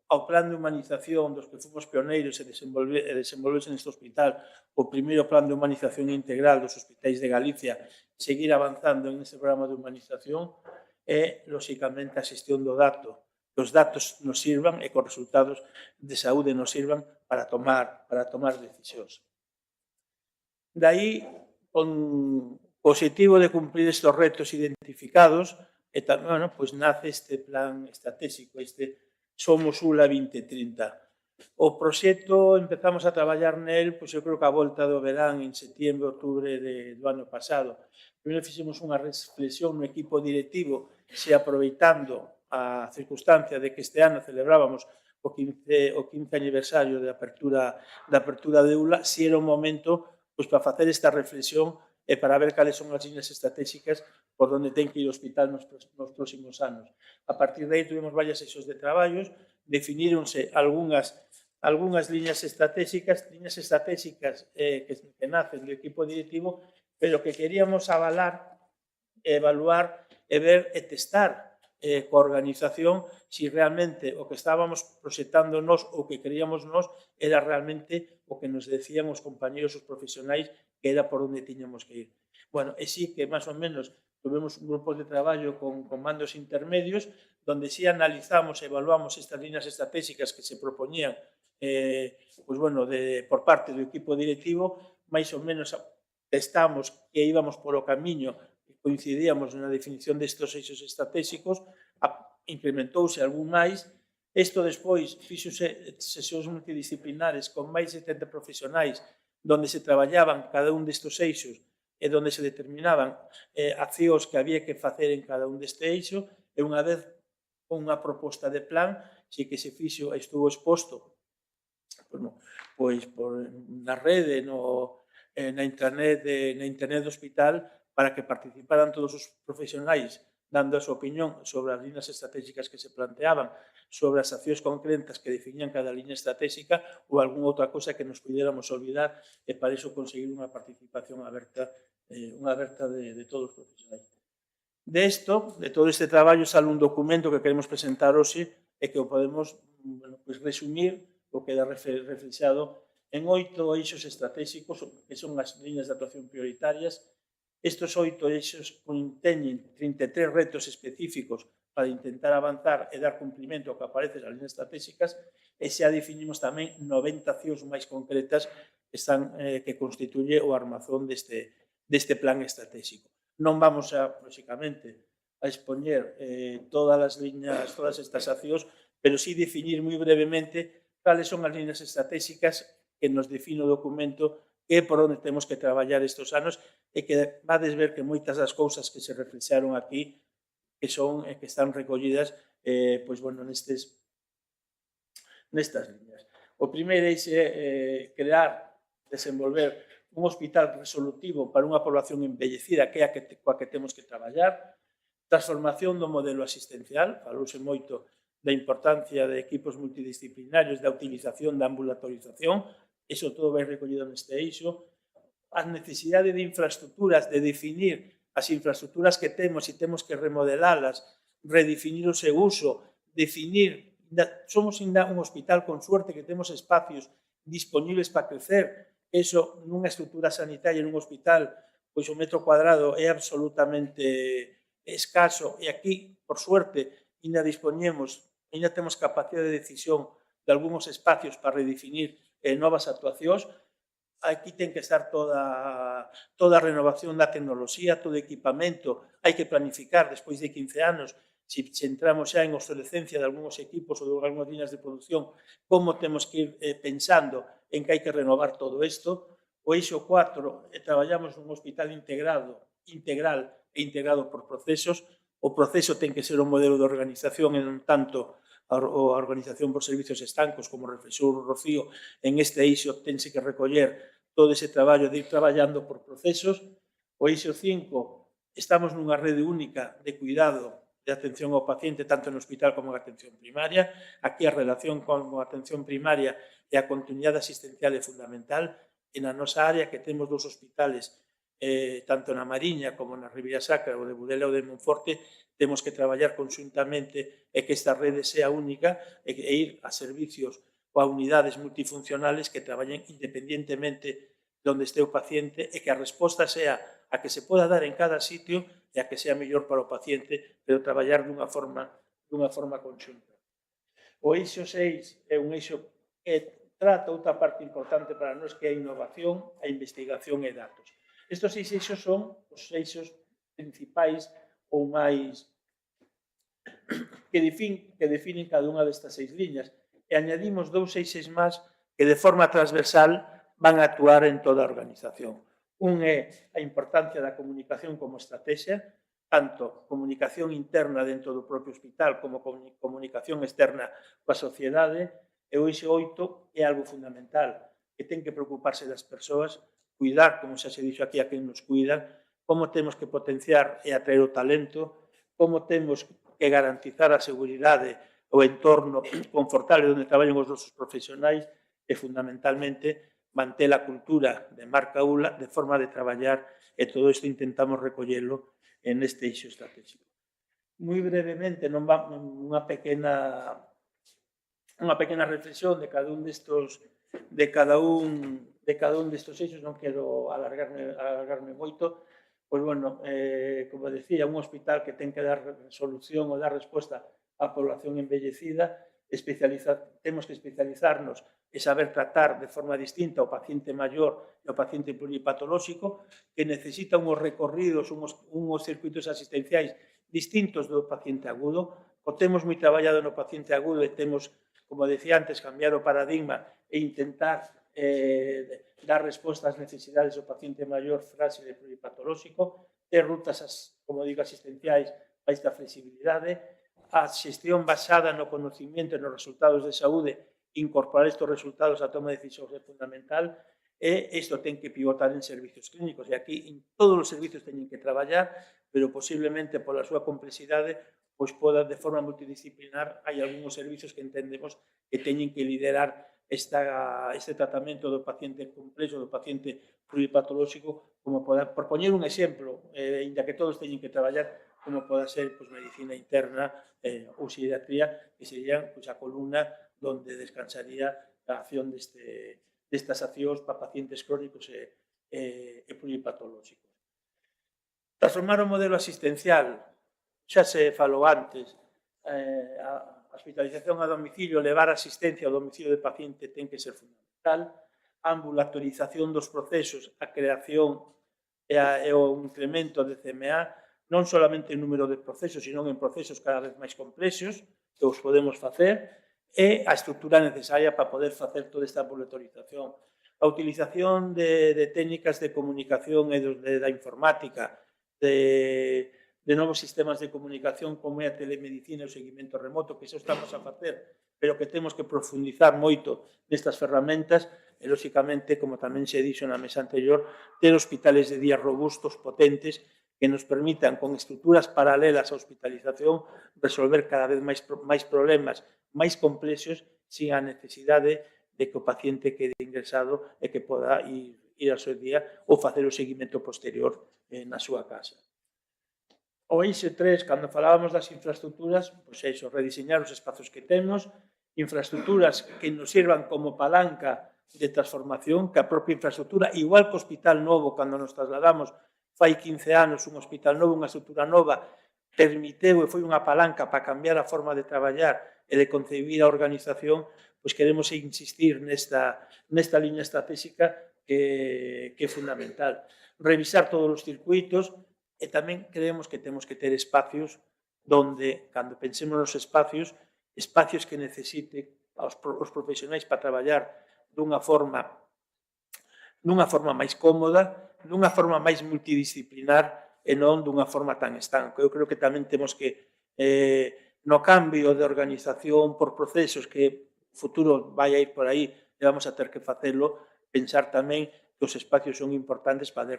ao plan de humanización dos que fomos pioneiros e desenvolverse neste hospital, o primeiro plan de humanización integral dos hospitais de Galicia, seguir avanzando neste programa de humanización e, lóxicamente, a xestión do dato. Que os datos nos sirvan e que os resultados de saúde nos sirvan para tomar decisións. Daí, con o objetivo de cumprir estes retos identificados, e tamén, nace este plan estratégico, este Somos ULA 2030. O proxecto empezamos a traballar nel, eu creo que a volta do verán en setembro, outubro do ano pasado. Primeiro fixemos unha reflexión no equipo directivo, se aproveitando a circunstancia de que este ano celebrábamos o 15 aniversario da apertura de ULA, se era un momento para facer esta reflexión e para ver cales son as líneas estratégicas por onde ten que ir o hospital nos próximos anos. A partir de aí, tuvimos varias sesións de traballos, definíronse algunhas líneas estratégicas que nacen do equipo directivo, pero que queríamos avalar, evaluar e ver e testar coa organización se realmente o que estábamos proxectando nós ou que creíamos nós era realmente o que nos decían os compañeros, os profesionais, que era por onde tiñamos que ir. E sí que, máis ou menos, tuvemos un grupo de traballo con mandos intermedios donde sí analizamos e evaluamos estas líneas estratégicas que se propoñían por parte do equipo directivo, máis ou menos testamos que íbamos por o camiño e coincidíamos na definición destes eixos estratégicos, implementouse algún máis. Isto despois fixose sesións multidisciplinares con máis de 70 profesionais donde se traballaban cada un destes eixos e onde se determinaban accións que había que facer en cada un deste eixo, e unha vez con unha proposta de plan, si que se fixo e estuvo exposto na rede, na internet do hospital, para que participaran todos os profesionais dando a súa opinión sobre as líneas estratégicas que se planteaban, sobre as accións concretas que definían cada línea estratégica ou algunha outra cosa que nos pudiéramos olvidar, e para iso conseguir unha participación aberta de todos os profesionais. De todo este traballo sale un documento que queremos presentar hoxe e que o podemos resumir o que queda reflexado en 8 eixos estratégicos que son as líneas de actuación prioritarias Estes 8 eixos teñen 33 retos específicos para intentar avanzar e dar cumprimento ao que aparece nas líneas estratégicas e xa definimos tamén 90 accións máis concretas que constituye o armazón deste plan estratégico. Non vamos a, lóxicamente, a expoñer todas as liñas, todas estas accións, pero sí definir moi brevemente cales son as líneas estratégicas que nos define o documento e por onde temos que traballar estes anos e que vades ver que moitas das cousas que se reflexaron aquí que están recollidas nestas liñas. O primeiro é crear, desenvolver un hospital resolutivo para unha población envellecida que é a coa que temos que traballar, transformación do modelo asistencial, falouse moito da importancia de equipos multidisciplinarios, da utilización da ambulatorización, iso todo vai recollido neste eixo, a necesidade de infraestructuras, de definir as infraestructuras que temos e temos que remodelalas, redefinir o seu uso, definir, somos un hospital con suerte que temos espacios disponibles para crecer, eso nunha estructura sanitaria, nun hospital, pois o metro cuadrado é absolutamente escaso e aquí, por suerte, ainda dispoñemos, ainda temos capacidade de decisión de algúns espacios para redefinir novas actuacións. Aquí ten que estar toda a renovación da tecnoloxía, todo o equipamento, hai que planificar despois de 15 anos, se entramos xa en obsolescencia de algúns equipos ou de algúnas líneas de produción, como temos que ir pensando en que hai que renovar todo isto. O eixo 4, traballamos nun hospital integral e integrado por procesos. O proceso ten que ser un modelo de organización e non tanto a organización por servicios estancos, como reflexou Rocío, en este eixo tense que recoller todo ese traballo de ir traballando por procesos. O eixo 5, estamos nunha rede única de cuidado de atención ao paciente, tanto no hospital como na atención primaria. Aquí a relación con a atención primaria e a continuidade asistencial é fundamental. En a nosa área, que temos 2 hospitales, tanto na Mariña como na Ribeira Sacra, o de Burela ou de Monforte, temos que traballar conxuntamente e que esta rede sea única e ir a servicios ou a unidades multifuncionales que traballen independientemente de onde este o paciente e que a resposta sea a que se poda dar en cada sitio e a que sea mellor para o paciente, pero traballar dunha forma conxunta. O eixo 6 é un eixo que trata outra parte importante para nós, que é a innovación, a investigación e datos. Estes 6 eixos son os eixos principais ou máis que definen cada unha destas 6 liñas e añadimos 2 eixes máis que de forma transversal van a actuar en toda a organización. Un é a importancia da comunicación como estrategia, tanto comunicación interna dentro do propio hospital como comunicación externa coa sociedade, e o eixo 8 é algo fundamental, que ten que preocuparse das persoas, cuidar, como xa se dixo aquí, a quen nos cuidan, como temos que potenciar e atraer o talento, como temos que garantizar a seguridade, o entorno confortable onde traballan os nosos profesionais e, fundamentalmente, manter a cultura de marca ULA de forma de traballar e todo isto intentamos recollelo en este eixo estratégico. Moi brevemente, unha pequena reflexión de cada un destes eixos, non quero alargarme moito. Pois, bueno, como decía, un hospital que ten que dar solución ou dar resposta á población envellecida, temos que especializarnos e saber tratar de forma distinta o paciente maior e o paciente pluripatolóxico, que necesita unhos recorridos, unhos circuitos asistenciais distintos do paciente agudo. O temos moi traballado no paciente agudo e temos, como decía antes, cambiar o paradigma e intentar dar resposta ás necesidades do paciente maior, frágil e pluripatolóxico, ter rutas, como digo, asistenciais para esta flexibilidade, a xestión basada no conocimiento e nos resultados de saúde, incorporar estes resultados á toma de decisións é fundamental, e isto ten que pivotar en servicios clínicos, e aquí en todos os servicios teñen que traballar, pero posiblemente pola súa complexidade, pois poda de forma multidisciplinar, hai algúns servicios que entendemos que teñen que liderar este tratamento do paciente complexo, do paciente pluripatolóxico, como por poñer un exemplo, inda que todos teñen que traballar, como poda ser medicina interna ou psiquiatría, que serían a columna donde descansaría a acción destas accións para pacientes crónicos e pluripatolóxicos. Transformar o modelo asistencial, xa se falou antes, a hospitalización a domicilio, levar asistencia ao domicilio do paciente ten que ser fundamental, a ambulatorización dos procesos, a creación e o incremento de CMA, non solamente en número de procesos, sino en procesos cada vez máis complexos, que os podemos facer, e a estrutura necesaria para poder facer toda esta ambulatorización. A utilización de técnicas de comunicación e da informática, de novos sistemas de comunicación como é a telemedicina e o seguimento remoto, que xa estamos a facer, pero que temos que profundizar moito nestas ferramentas e, lóxicamente, como tamén se dixo na mesa anterior, ter hospitales de día robustos, potentes, que nos permitan, con estruturas paralelas á hospitalización, resolver cada vez máis problemas máis complexos sin a necesidade de que o paciente quede ingresado e que poda ir ao seu día ou facer o seguimento posterior na súa casa. O eixo 3, cando falábamos das infraestructuras, pois é iso, rediseñar os espazos que temos, infraestructuras que nos sirvan como palanca de transformación, que a propia infraestructura, igual que o hospital novo, cando nos trasladamos fai 15 anos, un hospital novo, unha estrutura nova, permiteu e foi unha palanca para cambiar a forma de traballar e de concebir a organización, pois queremos insistir nesta liña estratégica que é fundamental. Revisar todos os circuitos e tamén creemos que temos que ter espacios donde, cando pensemos nos espacios que necesite os profesionais para traballar dunha forma máis cómoda, dunha forma máis multidisciplinar e non dunha forma tan estanco. Eu creo que tamén temos que, no cambio de organización por procesos que o futuro vai a ir por aí e vamos a ter que facelo, pensar tamén que os espacios son importantes para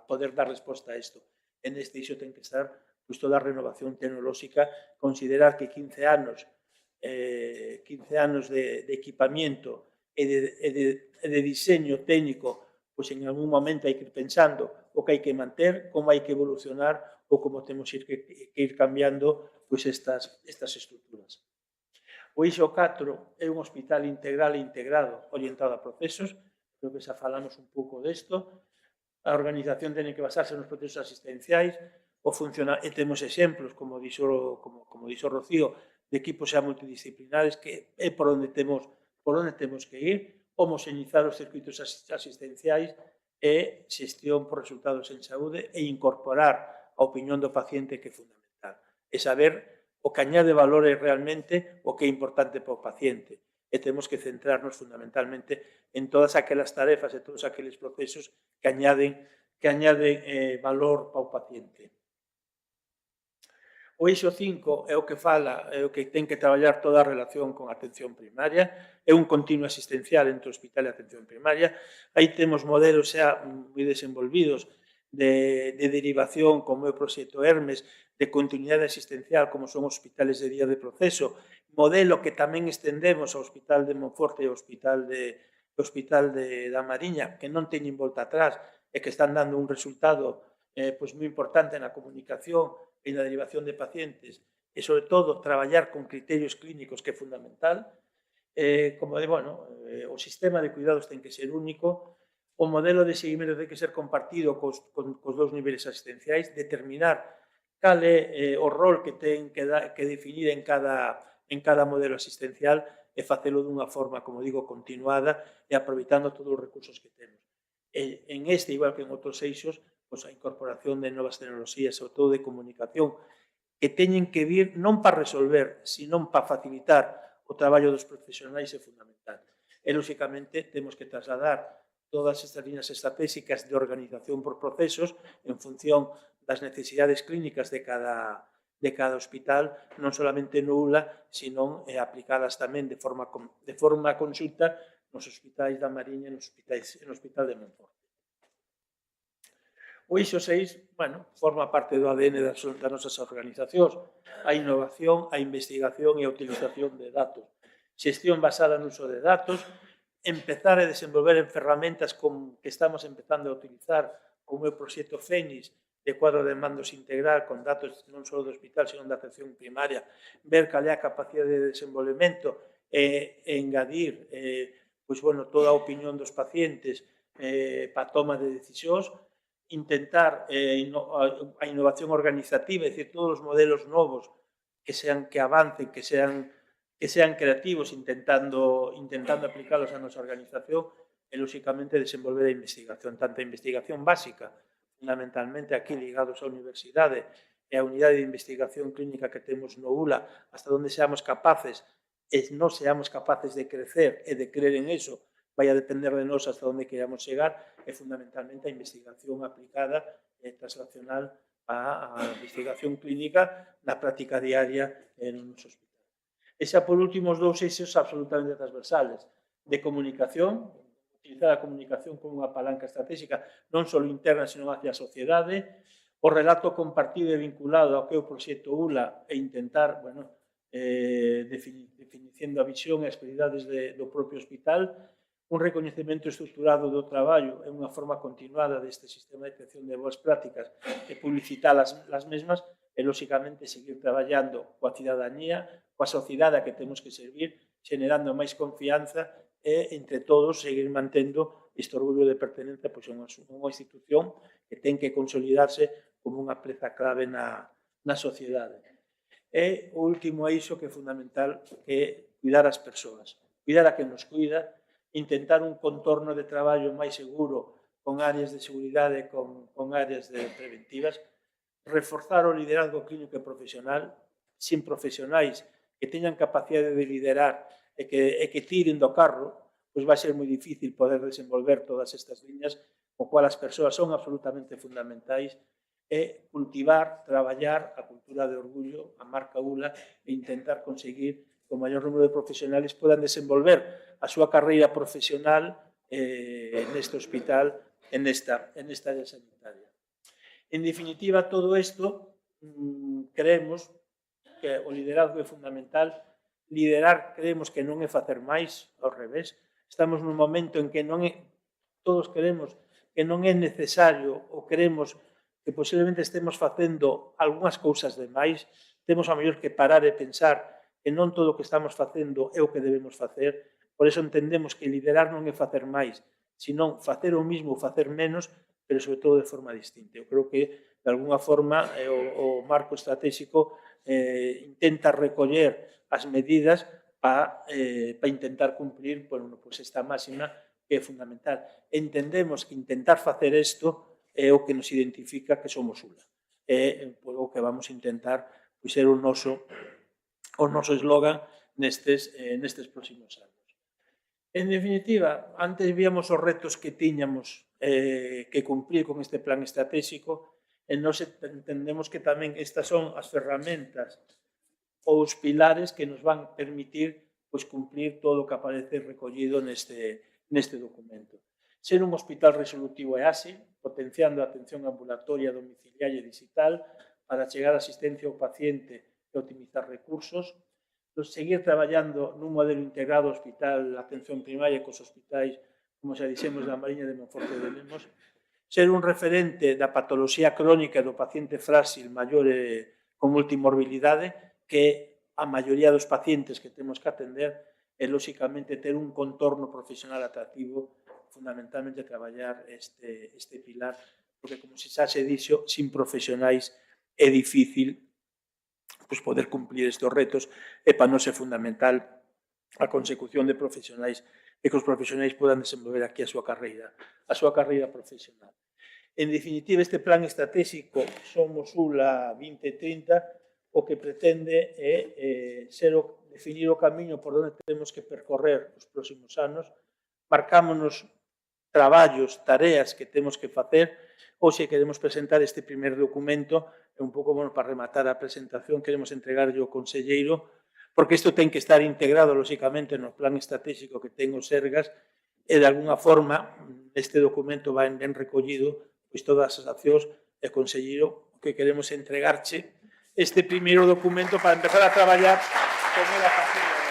poder dar resposta a isto. E neste eixo ten que estar toda a renovación tecnolóxica, considerar que 15 anos de equipamiento e de diseño técnico, pois en algún momento hai que ir pensando o que hai que manter, como hai que evolucionar ou como temos que ir cambiando pois estas estruturas. O eixo 4 é un hospital integral e integrado orientado a procesos, creo que xa falamos un pouco desto. A organización ten que basarse nos procesos asistenciais, e temos exemplos, como dixo Rocío, de equipos xa multidisciplinares que é por onde temos que ir, homoxeñizar os circuitos asistenciais e xestión por resultados en saúde e incorporar a opinión do paciente, que é fundamental. E saber o que añade valor é realmente o que é importante para o paciente. E temos que centrarnos fundamentalmente en todas aquelas tarefas e todos aqueles procesos que añaden valor para o paciente. O eixo 5 é o que fala, é o que ten que traballar toda a relación con a atención primaria, é un continuo asistencial entre o hospital e a atención primaria. Aí temos modelos xa moi desenvolvidos de derivación, como é o proxecto Hermes, de continuidade asistencial, como son os hospitales de día de proceso, modelo que tamén estendemos ao Hospital de Monforte e ao Hospital da Mariña, que non teñen volta atrás e que están dando un resultado moi importante na comunicación e na derivación de pacientes, e, sobre todo, traballar con criterios clínicos, que é fundamental. O sistema de cuidados ten que ser único, o modelo de seguimento ten que ser compartido cos dous niveles asistenciais, determinar cal é o rol que ten que definir en cada modelo asistencial e facelo dunha forma, como digo, continuada e aproveitando todos os recursos que temos. En este, igual que en outros eixos, a incorporación de novas tecnoloxías, sobre todo de comunicación, que teñen que vir non para resolver, sino para facilitar o traballo dos profesionais é fundamental. E, lóxicamente, temos que trasladar todas estas líneas estratégicas de organización por procesos en función das necesidades clínicas de cada hospital, non solamente no ULA, sino aplicadas tamén de forma conxunta nos hospitais da Mariña e no Hospital de Monforte. O eixo 6, forma parte do ADN das nosas organizacións. A innovación, a investigación e a utilización de datos. Xestión basada no uso de datos, empezar a desenvolver en ferramentas que estamos empezando a utilizar, como é o proxecto Fénix, de cuadro de mandos integral, con datos non só do hospital, sino da atención primaria, ver cal é a capacidade de desenvolvemento e engadir toda a opinión dos pacientes para a toma de decisións, intentar a innovación organizativa, é dicir, todos os modelos novos que avancen, que sean creativos, intentando aplicalos a nosa organización, e, lóxicamente, desenvolver a investigación, tanto a investigación básica, fundamentalmente aquí ligados á universidade, e a unidade de investigación clínica que temos no ULA, hasta onde seamos capaces, e non seamos capaces de crecer e de creer en eso, vai a depender de nós hasta onde queramos chegar, e fundamentalmente a investigación aplicada e translacional a investigación clínica na práctica diaria no noso hospital. E xa por último, os dous eixos absolutamente transversales de comunicación, utilizar a comunicación como unha palanca estratégica non só interna, senón hacia a sociedade, o relato compartido e vinculado ao que é o proxecto ULA e intentar, definiciendo a visión e as prioridades do propio hospital, un recoñecemento estruturado do traballo e unha forma continuada deste sistema de detección de boas prácticas e publicitar as mesmas e, lóxicamente, seguir traballando coa cidadanía, coa sociedade a que temos que servir, generando máis confianza e, entre todos, seguir mantendo este orgullo de pertenencia a unha institución que ten que consolidarse como unha peza clave na sociedade. E o último eixo que é fundamental, que é cuidar as persoas, cuidar a quen nos cuida, intentar un contorno de traballo máis seguro con áreas de seguridade, con áreas preventivas, reforzar o liderazgo clínico e profesional, sin profesionais que teñan capacidade de liderar e que tiren do carro, pois vai ser moi difícil poder desenvolver todas estas liñas, o cual as persoas son absolutamente fundamentais, e cultivar, traballar a cultura de orgullo, a marca ULA, e intentar conseguir que o maior número de profesionales podan desenvolver a súa carreira profesional neste hospital, en esta área sanitaria. En definitiva, todo isto, creemos que o liderazgo é fundamental. Liderar, creemos que non é facer máis, ao revés. Estamos nun momento en que todos creemos que non é necesario ou creemos que posiblemente estemos facendo algunhas cousas de máis. Temos a mellor que parar e pensar que non todo o que estamos facendo é o que debemos facer. Por eso entendemos que liderar non é facer máis, senón facer o mismo ou facer menos, pero sobre todo de forma distinta. Eu creo que, de alguna forma, o marco estratégico intenta recoller as medidas para intentar cumprir esta máxima que é fundamental. Entendemos que intentar facer isto é o que nos identifica que somos ULA. É o que vamos a intentar ser o noso eslogan nestes próximos anos. En definitiva, antes víamos os retos que tiñamos que cumprir con este plan estratégico e nós entendemos que tamén estas son as ferramentas ou os pilares que nos van permitir cumprir todo o que aparece recollido neste documento. Ser un hospital resolutivo e áxil, potenciando a atención ambulatoria, domiciliaria e digital para chegar a asistencia ao paciente e optimizar recursos, seguir traballando nun modelo integrado hospital, atención primaria cos hospitais, como xa dixemos, da Mariña de Monforte de Lemos, ser un referente da patoloxía crónica do paciente frágil, maior e con multimorbilidade, que a maioría dos pacientes que temos que atender e, lóxicamente, ter un contorno profesional atractivo, fundamentalmente traballar este pilar, porque, como xa se dixo, sin profesionais é difícil poder cumplir estes retos e para nós é fundamental a consecución de profesionais e que os profesionais podan desenvolver aquí a súa carreira profesional. En definitiva, este plan estratégico Somos ULA 2030 o que pretende é definir o camiño por onde temos que percorrer os próximos anos, marcámonos traballos, tareas que temos que facer. Hoxe queremos presentar este primer documento e un pouco para rematar a presentación queremos entregarlle ao conselleiro porque isto ten que estar integrado, lóxicamente, no plan estratégico que ten o Sergas e, de alguna forma, este documento va ben recollido todas as accións e, conselleiro, que queremos entregarche este primeiro documento para empezar a traballar con ele a partir de agora.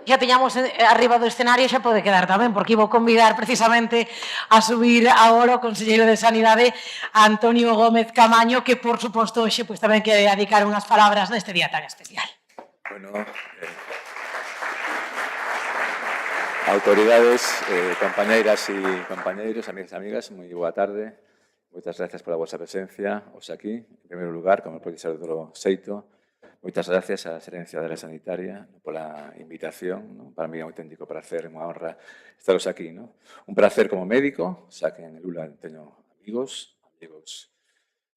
xa teñamos arriba do escenario xa pode quedar tamén, porque iba convidar precisamente a subir agora o Conselleiro de Sanidade Antonio Gómez Camaño, que por suposto hoxe pues, tamén quere dedicar unhas palabras neste día tan especial. Bueno, autoridades, compañeiras e compañeiros, amigas e amigas, moi boa tarde. Moitas gracias pola vosa presencia hoxe aquí. En primeiro lugar, como pode ser do Xeito, moitas gracias á Xerencia da Sanitaria pola invitación. Para mí é un auténtico placer, unha honra estaros aquí. Un placer como médico, xa que en el ULA teño amigos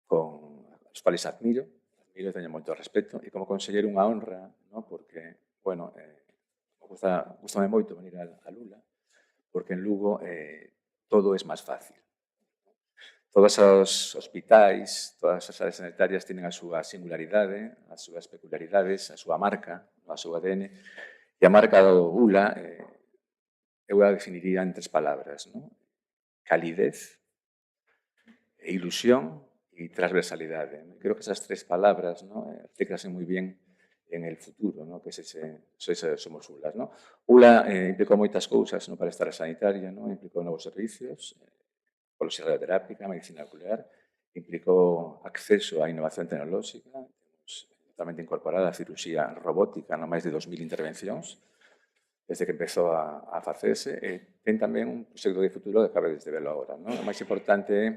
con os cuales admiro e teño moito respeto, e como conselleiro unha honra, porque, bueno, gustame moito venir a Lula, porque en Lugo todo é máis fácil. Todos os hospitais, todas as áreas sanitarias tienen a súa singularidade, as súas peculiaridades, a súa marca, o seu ADN, e a marca do ULA eu a definiría en 3 palabras, calidez, ilusión e transversalidade. Creo que esas 3 palabras artículanse moi bien en el futuro, que somos ULA. ULA implicou moitas cousas para estar sanitaria, implicou novos servicios, psicoloxía radioterápica, medicina nuclear, implicou acceso á innovación tecnolóxica, totalmente incorporada a cirurxía robótica, máis de 2000 intervencións, desde que empezou a facerse, e ten tamén un proxecto de futuro que acabades de verlo agora. O máis importante é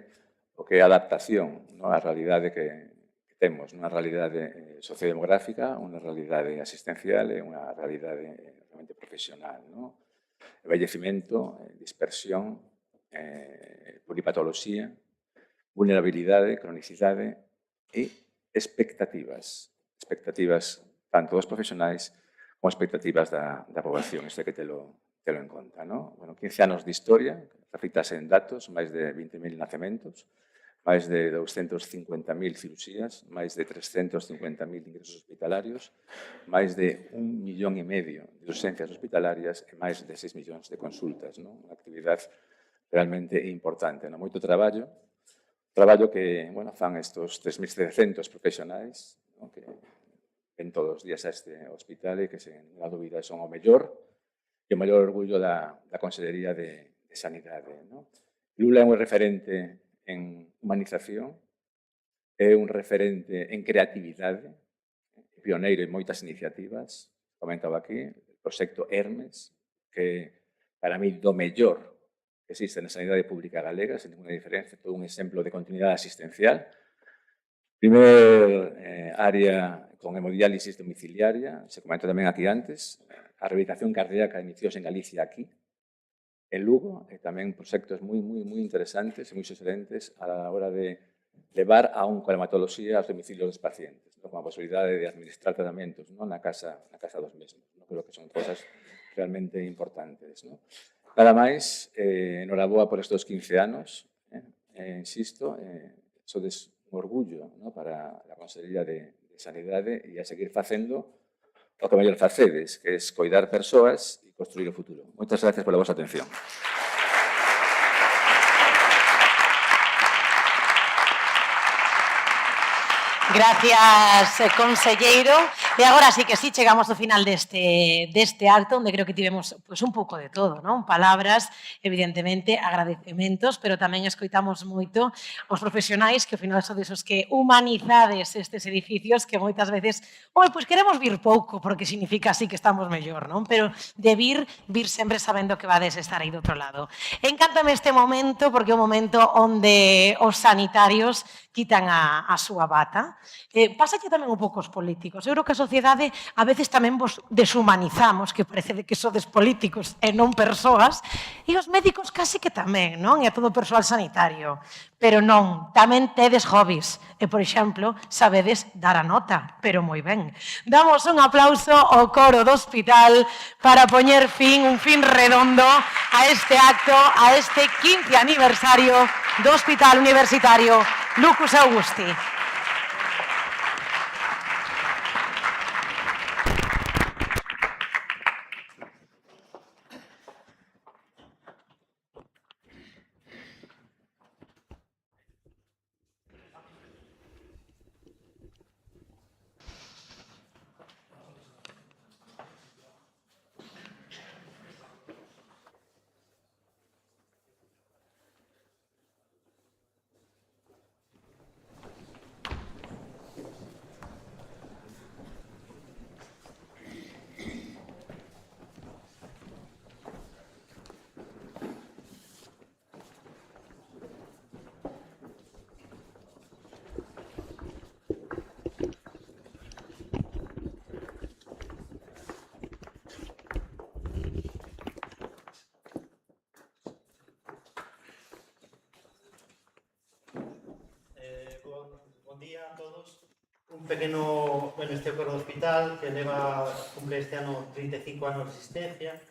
o que é a adaptación á realidade que temos, unha realidade sociodemográfica, unha realidade asistencial e unha realidade realmente profesional. Envellecimento, dispersión, polipatoloxía, vulnerabilidade, cronicidade e expectativas. Expectativas tanto dos profesionais como expectativas da poboación. Isto hai que telo en conta. 15 anos de historia, reflictase en datos, máis de 20.000 nacementos, máis de 250.000 cirurxías, máis de 350.000 ingresos hospitalarios, máis de 1,5 millón de urxencias hospitalarias e máis de 6 millóns de consultas. Unha actividade realmente importante. Moito traballo que fan estes 3.700 profesionais que ven todos os días a este hospital e que, sen ninguna dúbida, son o mellor e o maior orgullo da Consellería de Sanidade. Lula é un referente en humanización, é un referente en creatividade, pioneiro en moitas iniciativas, comentaba aquí, o proxecto Hermes, que para mí do mellor que existe na sanidade pública galega, sen ninguna diferencia, todo un exemplo de continuidade asistencial. Primer área con hemodiálisis domiciliaria, se comentou tamén aquí antes, a rehabilitación cardíaca iniciouse en Galicia aquí, en Lugo, e tamén proxectos moi interesantes e moi excelentes a la hora de levar a oncohematoloxía aos domicilios dos pacientes, con a posibilidade de administrar tratamentos na casa dos mesmos. Creo que son cosas realmente importantes. Nada máis, enhoraboa por estes 15 anos, insisto, sodes un orgullo para a Consellería de Sanidade e a seguir facendo o que mellor facedes, que é coidar persoas e construir o futuro. Moitas gracias pola vosa atención. Gracias, conselleiro. E agora sí que sí, chegamos ao final deste acto, onde creo que tivemos un pouco de todo, palabras, evidentemente, agradecementos, pero tamén escoitamos moito os profesionais que ao final son desos que humanizades estes edificios que moitas veces, queremos vir pouco, porque significa así que estamos mellor, pero de vir sempre sabendo que vades estar aí do outro lado. Encántame este momento, porque é o momento onde os sanitarios quitan a súa bata. Pasa que tamén un pouco os políticos. Eu creo que a sociedade a veces tamén vos deshumanizamos, que parece que sodes políticos e non persoas, e os médicos casi que tamén, non? E a todo o persoal sanitario. Pero non, tamén tedes hobbies. E, por exemplo, sabedes dar a nota, pero moi ben. Damos un aplauso ao coro do hospital para poñer un fin redondo a este acto, a este 15 aniversario do Hospital Universitario Lucus Augusti. pequeno, bueno, este coro do hospital que cumple este ano 35 anos de existencia.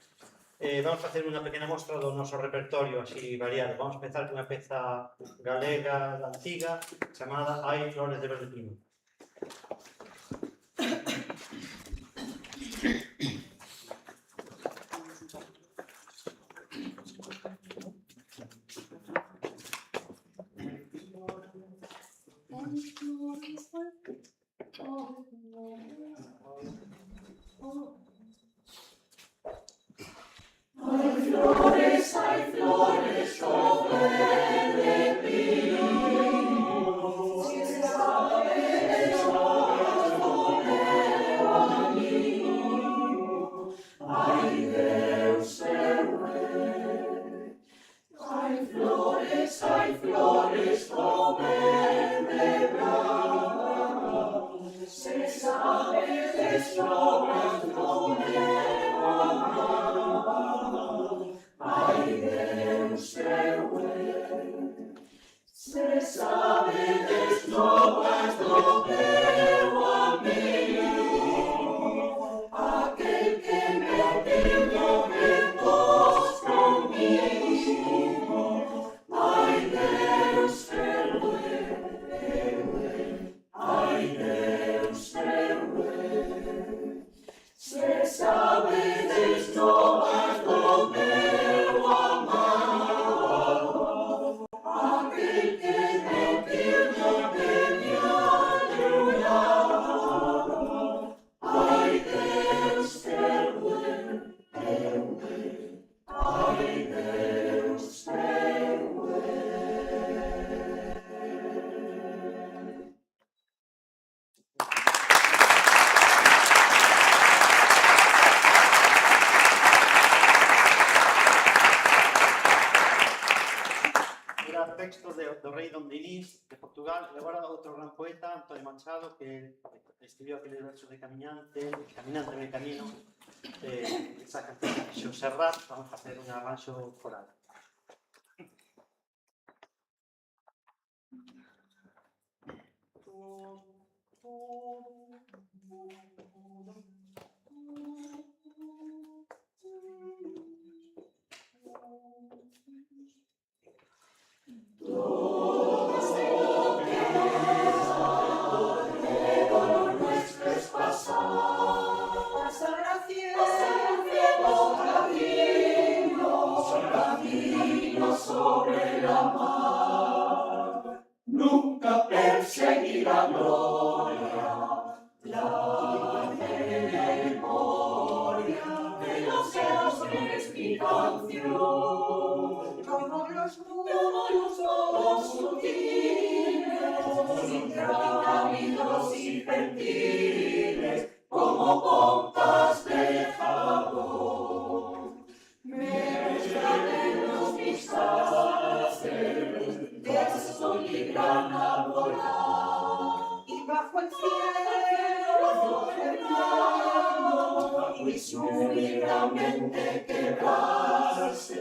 Vamos a facer unha pequena mostra do noso repertorio así variado. Vamos a empezar con unha peza galega da antiga chamada Hai flores de verde pino. Hay flores sobre el pino, si sabes ay Deus hay flores sobre el bravo, se sabe de sobras ay Deus se sabe de sobras do meu amigo, aquel que me pediu menos comigo, ai Deus ai Deus se sabe de sobras do meu amado, aquel que me pediu ai Deus ai Deus Era texto do rei Don Dinís de Portugal e agora outro gran poeta, Antonio Machado, que escribiu aqueles versos de Caminante no camino, esa canción de Xo Serrat. Vamos a facer un arranxo coral. sobre la mar, nunca perseguirá gloria, la memoria de los hombres mi canción, como los números sutiles, sin caminos y perfiles, como pompas de jabón, me traen los pisajes de soligrana volar, y bajo el cielo cerrado y súbitamente quebrarse,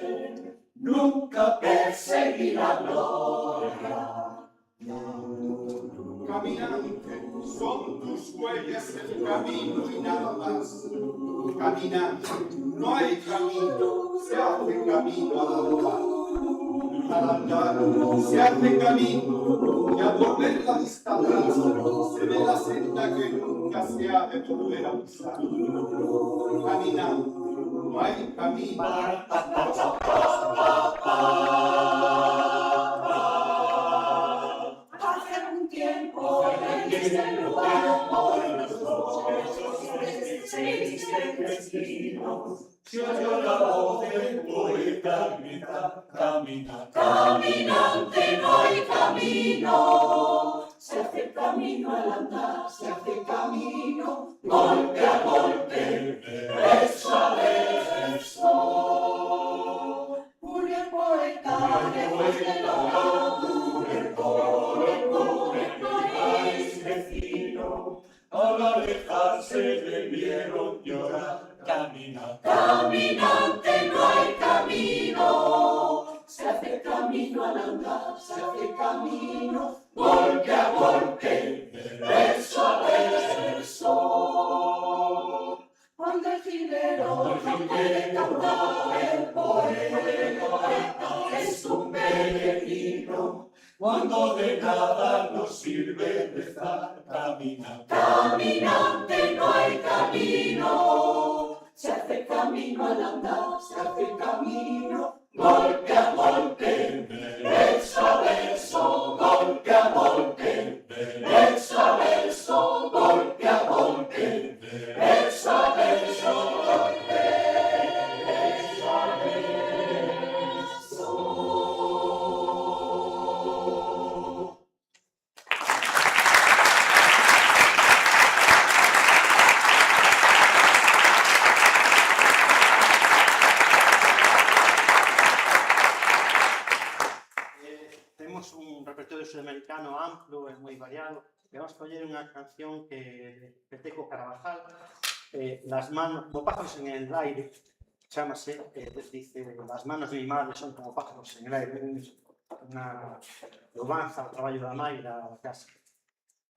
nunca perseguirá gloria. Caminante, son tus huellas el camino y nada más. Caminante, no hay camino, se hace camino al andar. Al andar se hace camino y al volver la vista atrás se ve la senda que nunca se ha de volver a usar. Caminante, no hay camino. Hace un tiempo en este lugar por los bosques se destinos, se oyó la voz del poeta gritar: camina, caminante, no hay camino, se hace camino al andar, se hace camino, golpe a golpe, verso a verso. Murió el poeta después de la país vecino, al alejarse le vieron llorar. Camina, caminante, no hay camino, se hace camino al andar, se hace camino, golpe a golpe, verso a verso. Cuando el jilguero rompe cantar, el poeta es un peregrino. Cuando de nada nos sirve rezar, camina. Caminante no hay camino. Se hace camino al andar, se hace camino, golpe a golpe, verso a verso, golpe a golpe, verso a verso, golpe a golpe, verso a verso, golpe, verso a verso. Tenemos un repertorio sudamericano amplio e moi variado. E vamos a coller unha canción que Peteco Carabajal, las manos, como pájaros en el aire, chámase, dice, las manos de mi madre son como pájaros en el aire, unha louvanza ao traballo da mãe da casa.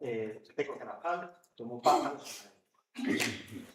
Peteco Carabajal, como pájaros en el aire.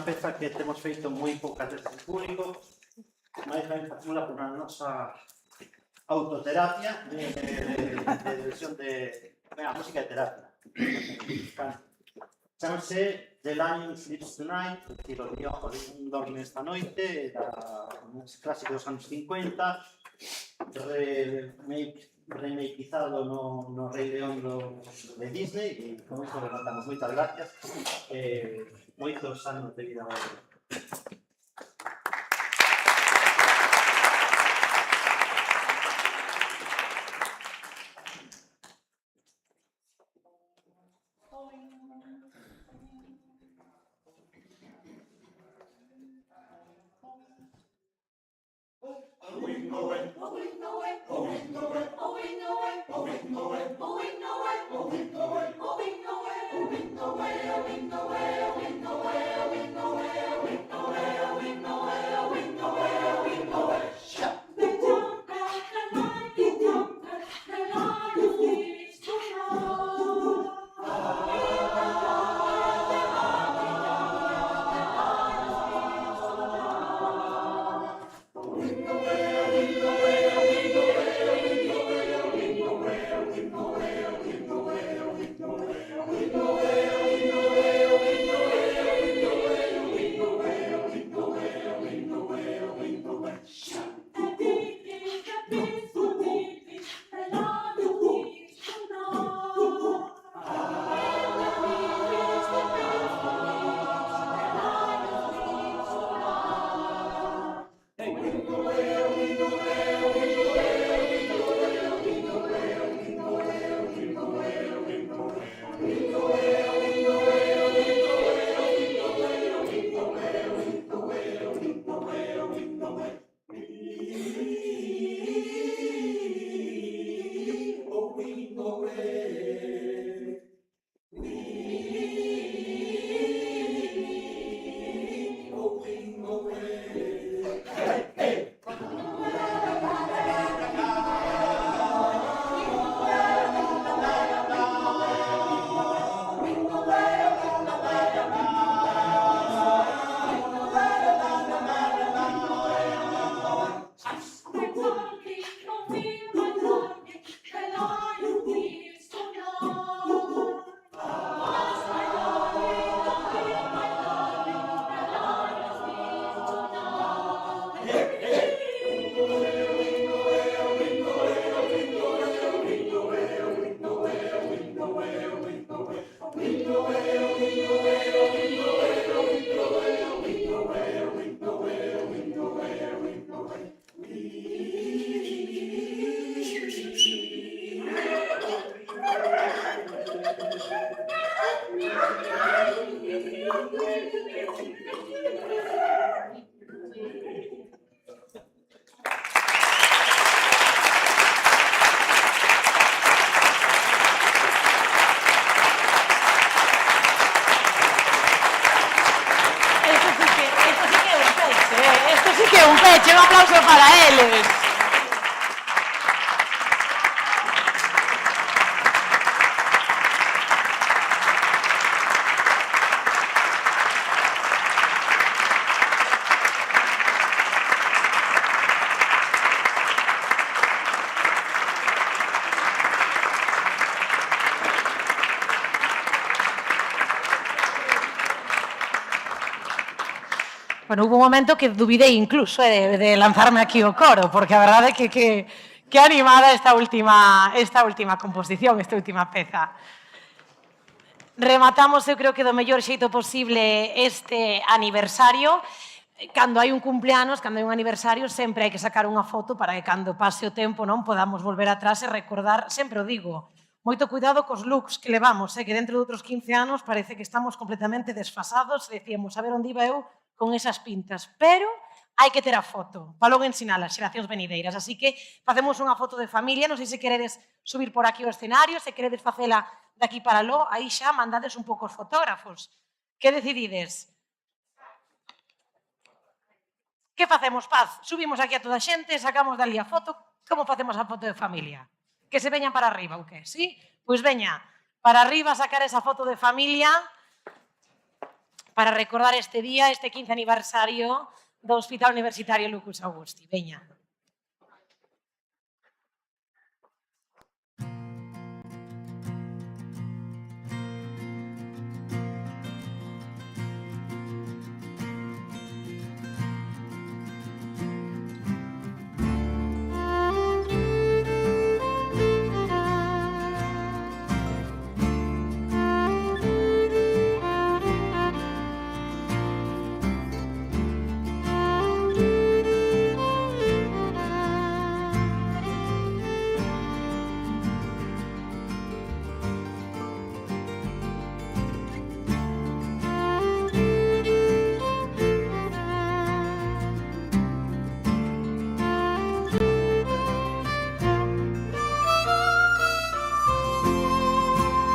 peza que temos feito moi poucas veces en público, máis ben facémola por unha nosa autoterapia de versión de música de terapia. Chámase The Lion Sleeps Tonight, é dicir, o león dorme esta noite, un clásico dos anos 50, remakeizado no Rei León de Disney, e con iso rematamos. Moitas gracias, moitos anos de vida. Un peche, un aplauso para eles. Bueno, hubo un momento que dubidei incluso de lanzarme aquí o coro, porque a verdade é que animada esta última composición, esta última peza. Rematamos, eu creo que do mellor xeito posible este aniversario. Cando hai un cumpleanos, cando hai un aniversario, sempre hai que sacar unha foto para que cando pase o tempo non podamos volver atrás e recordar, sempre o digo, moito cuidado cos looks que levamos, que dentro de outros 15 anos parece que estamos completamente desfasados e decíamos, a ver onde iba eu con esas pintas, pero hai que ter a foto para logo ensinar as xeracións venideiras. Así que facemos unha foto de familia, non sei se queredes subir por aquí o escenario, se queredes facela de aquí para aló, aí xa mandades un pouco os fotógrafos. Que decidides? Que facemos, Paz? Subimos aquí a toda a xente, sacamos dali a foto, como facemos a foto de familia? Que se veñan para arriba, ou que? Sí? Pois veña, para arriba sacar esa foto de familia. para recordar este día, este 15 aniversario do Hospital Universitario Lucus Augusti. Veña.